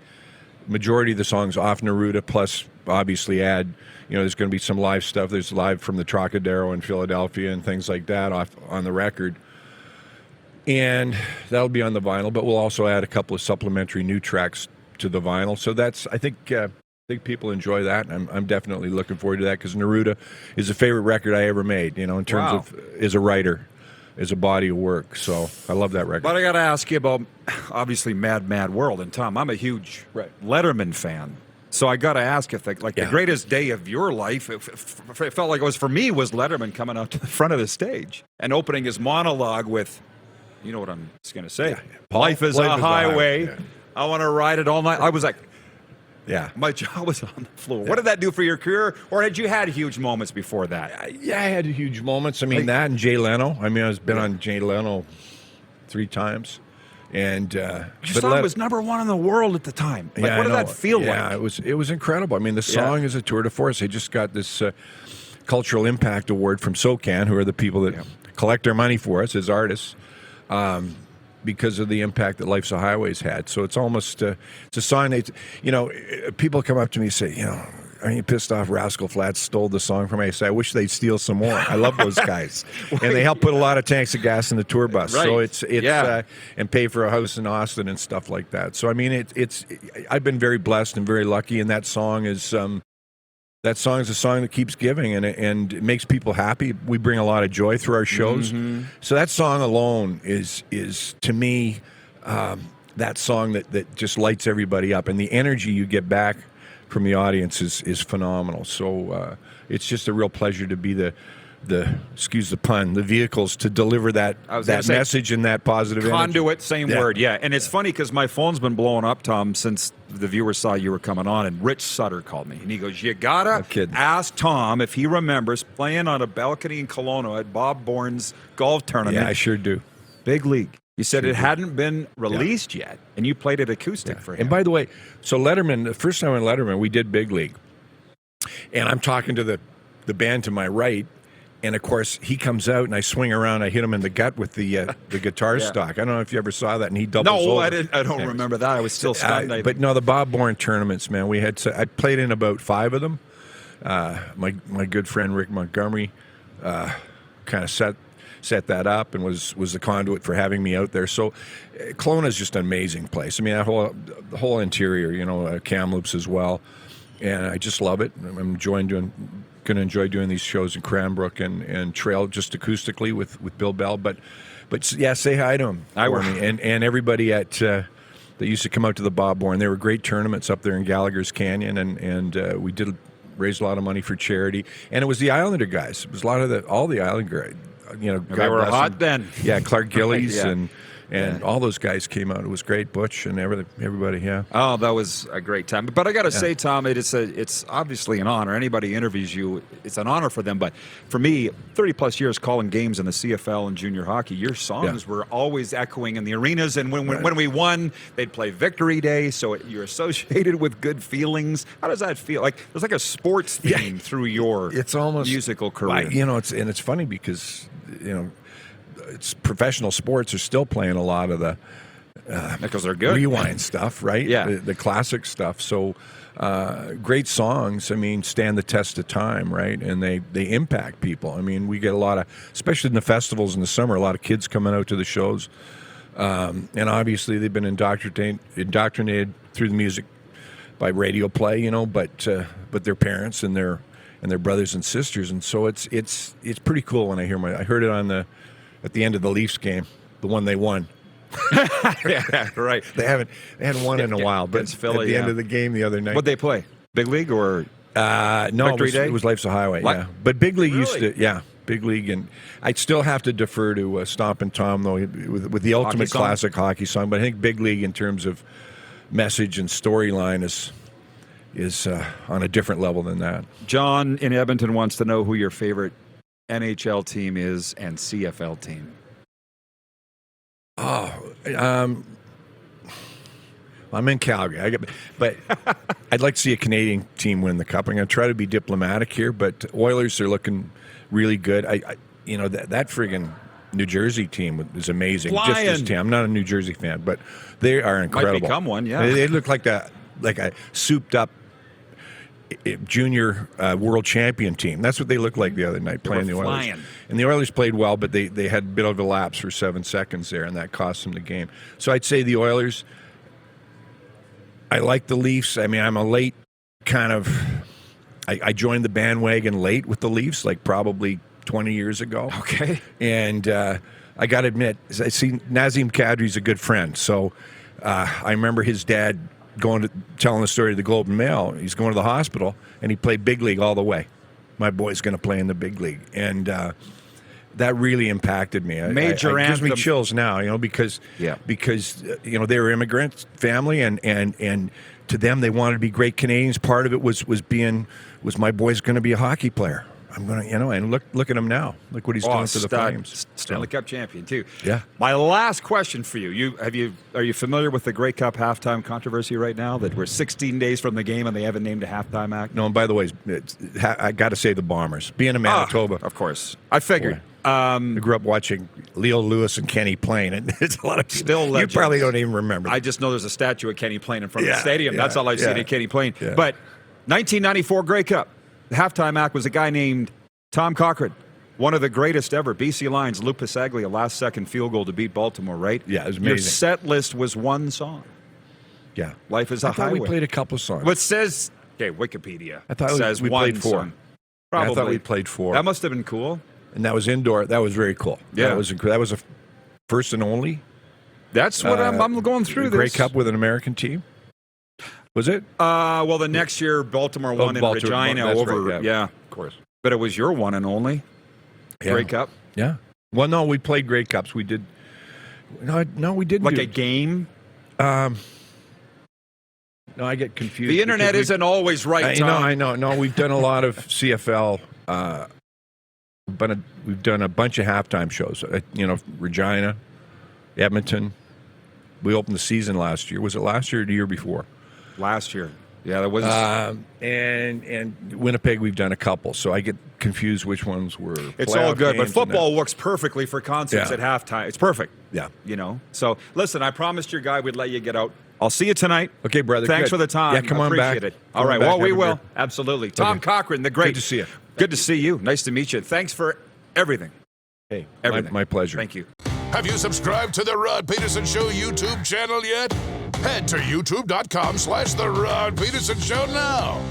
majority of the songs off Neruda, plus obviously add, there's going to be some live stuff. There's live from the Trocadero in Philadelphia and things like that off on the record. And that'll be on the vinyl, but we'll also add a couple of supplementary new tracks to the vinyl. So I think people enjoy that, and I'm definitely looking forward to that, because Neruda is the favorite record I ever made, in terms of as a writer, as a body of work. So I love that record. But I got to ask you about, obviously, Mad World. And Tom, I'm a huge Letterman fan. So I got to ask if, the greatest day of your life, it felt like it was for me, was Letterman coming out to the front of the stage and opening his monologue with, you know what I'm just going to say, Life is a highway. Yeah. I want to ride it all night. I was like, my jaw was on the floor. What did that do for your career? Or had you had huge moments before that? Yeah, I had huge moments. I mean, that and Jay Leno. I mean, I've been on Jay Leno 3 times. And your song was number 1 in the world at the time. What did that feel like? Yeah, it was incredible. I mean, the song is a tour de force. They just got this Cultural Impact Award from SOCAN, who are the people that collect our money for us as artists, because of the impact that Life's a Highway's had. So it's almost it's a song that, people come up to me and say, are you pissed off Rascal Flatts stole the song from me? I say, I wish they'd steal some more. I love those guys. And they help put a lot of tanks of gas in the tour bus. Right. So it's and pay for a house in Austin and stuff like that. So I mean, I've been very blessed and very lucky, and that song is a song that keeps giving, and it makes people happy. We bring a lot of joy through our shows. Mm-hmm. So that song alone is to me that song that just lights everybody up, and the energy you get back from the audience is phenomenal. So it's just a real pleasure to be the excuse the pun, the vehicles to deliver that message and that positive conduit, energy. same word, yeah. And it's funny because my phone's been blowing up, Tom, since the viewers saw you were coming on, and Rich Sutter called me, and he goes, "You gotta ask Tom if he remembers playing on a balcony in Kelowna at Bob Bourne's golf tournament." Yeah, I sure do. Big league. You said it hadn't been released yet, and you played it acoustic for him. And by the way, so Letterman, the first time on Letterman, we did Big League, and I'm talking to the band to my right. And, of course, he comes out, and I swing around. I hit him in the gut with the guitar stock. I don't know if you ever saw that, and he doubles over. I don't remember that. I was still stunned. But, no, the Bob Bourne tournaments, man, I played in about 5 of them. My good friend Rick Montgomery kind of set that up and was the conduit for having me out there. So Kelowna is just an amazing place. I mean, the whole interior, Kamloops as well. And I just love it. I'm going to enjoy doing these shows in Cranbrook and Trail just acoustically with Bill Bell. But yeah, say hi to him for me. And everybody that used to come out to the Bob Bourne. There were great tournaments up there in Gallagher's Canyon, and we did raise a lot of money for charity. And it was the Islander guys. It was a lot of all the Islander guys. They were hot then. Yeah, Clark Gillies and all those guys came out. It was great. Butch and everybody, yeah. Oh, that was a great time. But I got to say, Tom, it's obviously an honor. Anybody interviews you, it's an honor for them. But for me, 30-plus years calling games in the CFL and junior hockey, your songs were always echoing in the arenas. And when we won, they'd play Victory Day, so you're associated with good feelings. How does that feel? Like there's like a sports theme through your musical career. It's funny because, it's professional sports are still playing a lot of the because they're good rewind stuff, right? Yeah, the classic stuff. So great songs. I mean, stand the test of time, right? And they impact people. I mean, we get a lot of, especially in the festivals in the summer, a lot of kids coming out to the shows, and obviously they've been indoctrinated through the music by radio play, but their parents and their brothers and sisters, and so it's pretty cool when I heard it at the end of the Leafs game, the one they won. Yeah, right. They hadn't won in a while, but Philly, at the end of the game the other night. What'd they play? Big League or no? It was Life's a Highway. What? Yeah, but Big League used to. Big League, and I'd still have to defer to Stompin' Tom though with the ultimate classic hockey song. But I think Big League in terms of message and storyline is on a different level than that. John in Edmonton wants to know who your favorite NHL team is and CFL team. I'm in Calgary. But I'd like to see a Canadian team win the cup. I'm going to try to be diplomatic here, but Oilers are looking really good. That friggin' New Jersey team is amazing. Flying. Just this team. I'm not a New Jersey fan, but they are incredible. Might become one, yeah. They look like a souped up junior world champion team. That's what they looked like the other night playing the Oilers. Flying. And the Oilers played well, but they had a bit of a lapse for 7 seconds there, and that cost them the game. So I'd say the Oilers. I like the Leafs. I mean, I'm a late kind of I joined the bandwagon late with the Leafs, like probably 20 years ago. Okay. And I got to admit, I see Nazem Kadri's a good friend. So I remember his dad telling the story to the Globe and Mail. He's going to the hospital, and he played Big League all the way. My boy's going to play in the Big League. And that really impacted me. Major anthem. It gives me anthem. chills now, because they were immigrant family, and to them they wanted to be great Canadians. Part of it was my boy's going to be a hockey player. I'm going to, and look at him now. Look what he's doing for the Flames. Stanley Cup champion too. Yeah. My last question for you: are you familiar with the Grey Cup halftime controversy right now? That we're 16 days from the game and they haven't named a halftime act. No, and by the way, I got to say the Bombers. Being in Manitoba, of course, I figured. I grew up watching Leo Lewis and Kenny Payne, and there's a lot of people. Still legends. You probably don't even remember. I just know there's a statue of Kenny Payne in front of the stadium. Yeah, That's all I've seen of Kenny Payne. Yeah. But 1994 Grey Cup, the halftime act was a guy named Tom Cochrane, one of the greatest ever. BC Lions, Lou Pasaglia, last-second field goal to beat Baltimore, right? Yeah, it was amazing. Your set list was one song. Yeah. Life is a Highway. I thought we played a couple of songs. What says, Wikipedia. I thought says we one played 4. song. Probably. I thought we played 4. That must have been cool. And that was indoor. That was very cool. Yeah. That was a first and only. That's what I'm going through Grey this. Cup with an American team. Was it? Well, the next year Baltimore won in Regina That's over. right, yeah, of course. But it was your one and only. Yeah. Grey Cup? Yeah. Well, no, we played Grey Cups. We did. No, we didn't. Like a game? No, I get confused. The internet isn't always right, Tom. I know. No, we've done a lot of CFL, but we've done a bunch of halftime shows. Regina, Edmonton. We opened the season last year. Was it last year or the year before? Last year. Yeah, that was. And Winnipeg, we've done a couple, so I get confused which ones were. It's all good, but games football works perfectly for concerts at halftime. It's perfect. Yeah. So listen, I promised your guy we'd let you get out. I'll see you tonight. Okay, brother. Thanks good. for the time. Yeah, come on Appreciate back. it. All right. Come on Well, back, we have a will. beer. Absolutely. Tom Okay. Cochrane, the great. Good to see you. Good to see you. Nice to meet you. Thanks for everything. Hey, everything. my pleasure. Thank you. Have you subscribed to the Rod Pedersen Show YouTube channel yet? Head to youtube.com/The Rod Pedersen Show now.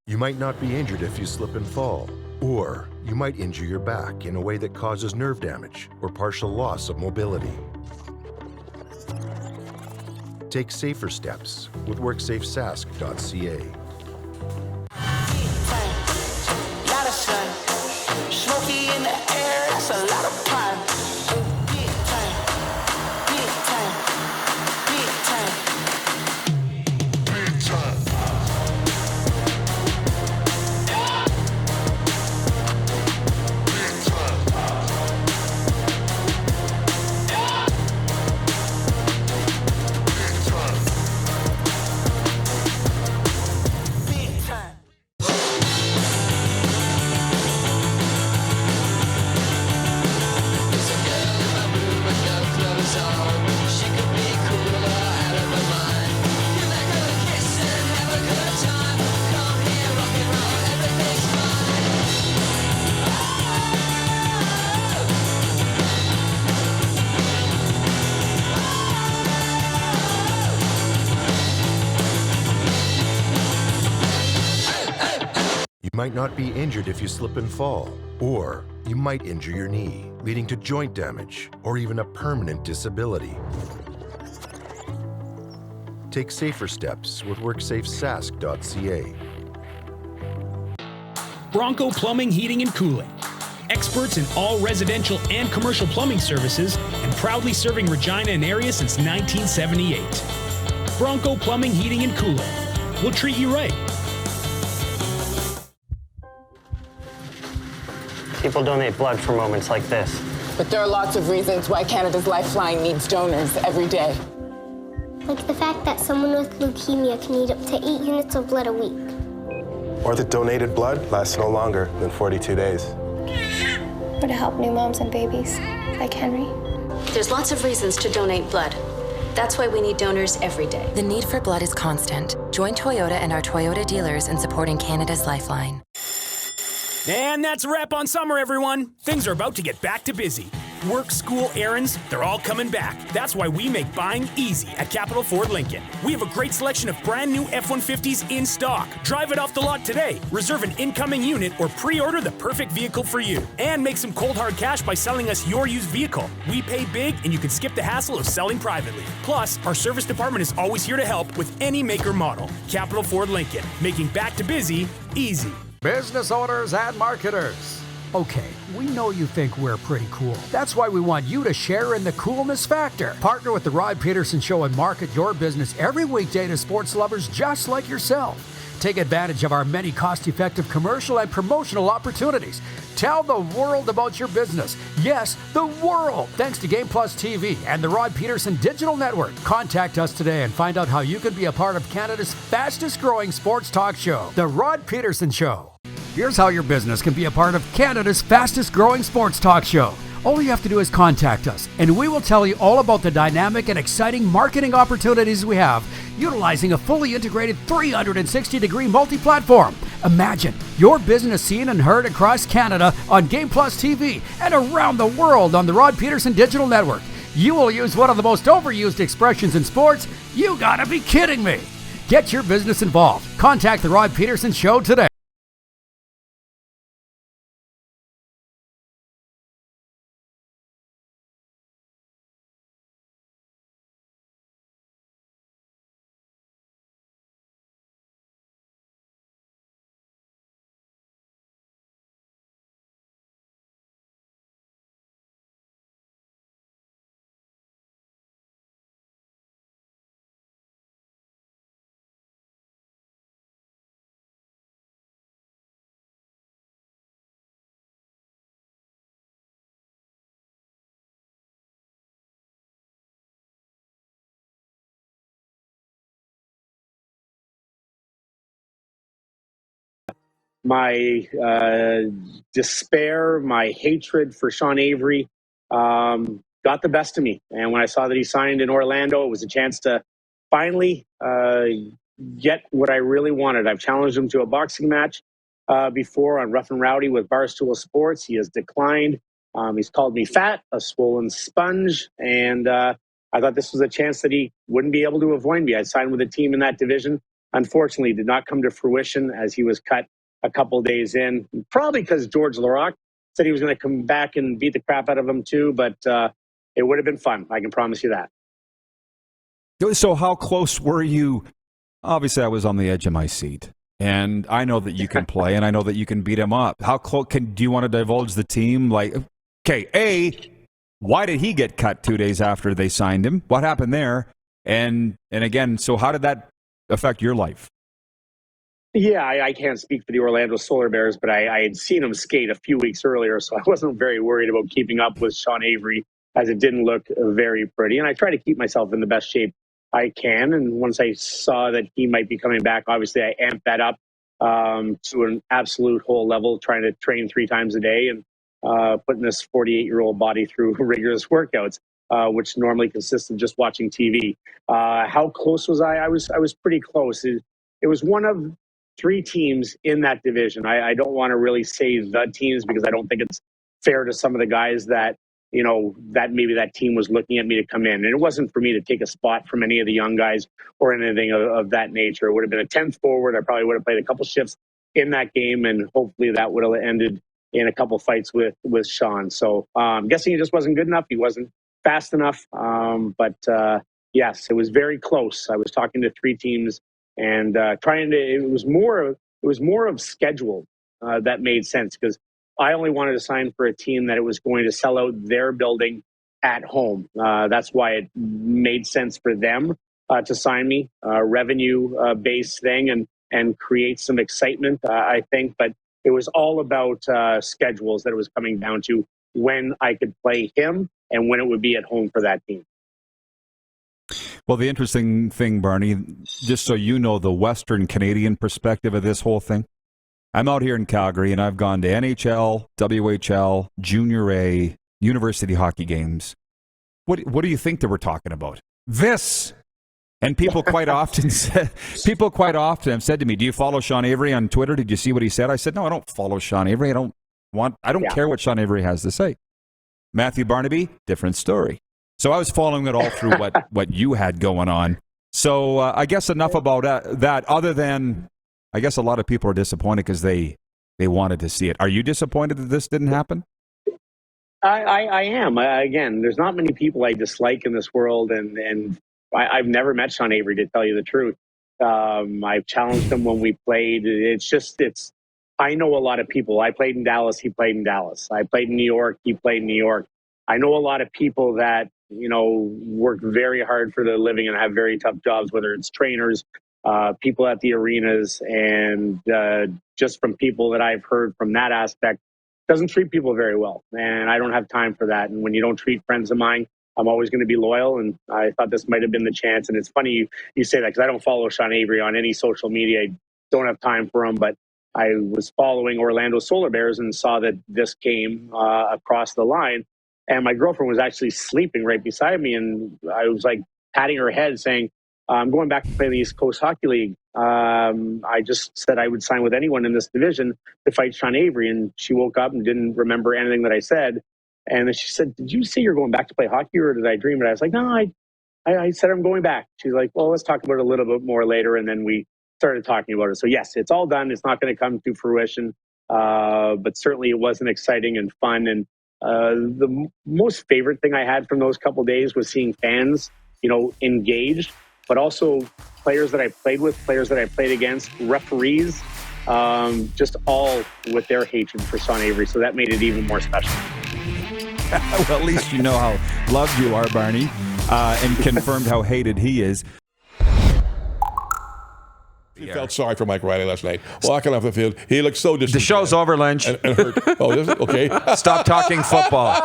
You might not be injured if you slip and fall, or you might injure your back in a way that causes nerve damage or partial loss of mobility. Take safer steps with WorksafeSask.ca. Lot of sun, smoky in the air, that's a lot of pine. Big time, big time, big time, big time. You might not be injured if you slip and fall, or you might injure your knee, leading to joint damage or even a permanent disability. Take safer steps with WorksafeSask.ca. Bronco Plumbing, Heating, and Cooling. Experts in all residential and commercial plumbing services and proudly serving Regina and area since 1978. Bronco Plumbing, Heating, and Cooling. We'll treat you right. People donate blood for moments like this. But there are lots of reasons why Canada's Lifeline needs donors every day. Like the fact that someone with leukemia can need up to 8 units of blood a week. Or that donated blood lasts no longer than 42 days. Or to help new moms and babies, like Henry. There's lots of reasons to donate blood. That's why we need donors every day. The need for blood is constant. Join Toyota and our Toyota dealers in supporting Canada's Lifeline. And that's a wrap on summer, everyone. Things are about to get back to busy. Work, school, errands, they're all coming back. That's why we make buying easy at Capital Ford Lincoln. We have a great selection of brand new F-150s in stock. Drive it off the lot today. Reserve an incoming unit or pre-order the perfect vehicle for you. And make some cold hard cash by selling us your used vehicle. We pay big and you can skip the hassle of selling privately. Plus, our service department is always here to help with any make or model. Capital Ford Lincoln, making back to busy easy. Business owners and marketers. Okay, we know you think we're pretty cool. That's why we want you to share in the coolness factor. Partner with the Rod Pedersen Show and market your business every weekday to sports lovers just like yourself. Take advantage of our many cost-effective commercial and promotional opportunities. Tell the world about your business. Yes, the world. Thanks to Game Plus TV and the Rod Pedersen Digital Network. Contact us today and find out how you can be a part of Canada's fastest-growing sports talk show, The Rod Pedersen Show. Here's how your business can be a part of Canada's fastest-growing sports talk show. All you have to do is contact us, and we will tell you all about the dynamic and exciting marketing opportunities we have, utilizing a fully integrated 360-degree multi-platform. Imagine your business seen and heard across Canada on Game Plus TV and around the world on the Rod Pedersen Digital Network. You will use one of the most overused expressions in sports. You gotta be kidding me. Get your business involved. Contact the Rod Pedersen Show today. My despair, my hatred for Sean Avery got the best of me. And when I saw that he signed in Orlando, it was a chance to finally get what I really wanted. I've challenged him to a boxing match before on Rough and Rowdy with Barstool Sports. He has declined. He's called me fat, a swollen sponge, and I thought this was a chance that he wouldn't be able to avoid me. I signed with a team in that division. Unfortunately, it did not come to fruition as he was cut a couple days in, probably because George Larac said he was going to come back and beat the crap out of him too, but it would have been fun. I can promise you that. So how close were you? Obviously, I was on the edge of my seat, and I know that you can play, and I know that you can beat him up. How close do you want to divulge the team? Like, okay, why did he get cut 2 days after they signed him? What happened there? And again, so how did that affect your life? Yeah, I can't speak for the Orlando Solar Bears, but I had seen him skate a few weeks earlier, so I wasn't very worried about keeping up with Sean Avery, as it didn't look very pretty. And I try to keep myself in the best shape I can. And once I saw that he might be coming back, obviously I amped that up to an absolute whole level, trying to train 3 times a day and putting this 48-year-old body through rigorous workouts, which normally consists of just watching TV. How close was I? I was pretty close. It was one of 3 teams in that division. I don't want to really say the teams because I don't think it's fair to some of the guys that, you know, that maybe that team was looking at me to come in. And it wasn't for me to take a spot from any of the young guys or anything of that nature. It would have been a 10th forward. I probably would have played a couple shifts in that game, and hopefully that would have ended in a couple fights with Sean. So I'm guessing he just wasn't good enough. He wasn't fast enough. But yes, it was very close. I was talking to 3 teams and it was more of schedule that made sense, because I only wanted to sign for a team that it was going to sell out their building at home. That's why it made sense for them to sign me, revenue based thing, and create some excitement, I think. But it was all about schedules that it was coming down to, when I could play him and when it would be at home for that team. Well, the interesting thing, Barney, just so you know the Western Canadian perspective of this whole thing, I'm out here in Calgary, and I've gone to NHL, WHL, Junior A, university hockey games. What do you think they were talking about? This! And people quite often have said to me, "Do you follow Sean Avery on Twitter? Did you see what he said?" I said, "No, I don't follow Sean Avery. I don't care what Sean Avery has to say." Matthew Barnaby, different story. So I was following it all through what you had going on. So I guess enough about that, other than I guess a lot of people are disappointed because they wanted to see it. Are you disappointed that this didn't happen? I am. Again, there's not many people I dislike in this world, and I've never met Sean Avery, to tell you the truth. I've challenged him when we played. I know a lot of people. I played in Dallas. He played in Dallas. I played in New York. He played in New York. I know a lot of people that, you know, work very hard for their living and have very tough jobs, whether it's trainers, people at the arenas, and just from people that I've heard from that aspect, doesn't treat people very well. And I don't have time for that. And when you don't treat friends of mine, I'm always going to be loyal. And I thought this might have been the chance. And it's funny you say that, because I don't follow Sean Avery on any social media. I don't have time for him, but I was following Orlando Solar Bears and saw that this came across the line. And my girlfriend was actually sleeping right beside me. And I was like patting her head saying, I'm going back to play the East Coast Hockey League. I just said I would sign with anyone in this division to fight Sean Avery. And she woke up and didn't remember anything that I said. And then she said, "Did you say you're going back to play hockey, or did I dream it?" I was like, "No, I I said, I'm going back. She's like, well, let's talk about it a little bit more later. And then we started talking about it. So yes, it's all done. It's not going to come to fruition. But certainly it wasn't exciting and fun. And the most favorite thing I had from those couple days was seeing fans, engaged, but also players that I played with, players that I played against, referees, just all with their hatred for Sean Avery. So that made it even more special. Well, at least you know how loved you are, Barney, and confirmed how hated he is. He felt sorry for Mike Riley last night. Walking off the field, he looked so disappointed. The show's over, Lynch. And hurt. Oh, is it? Okay. Stop talking football.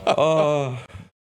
Oh.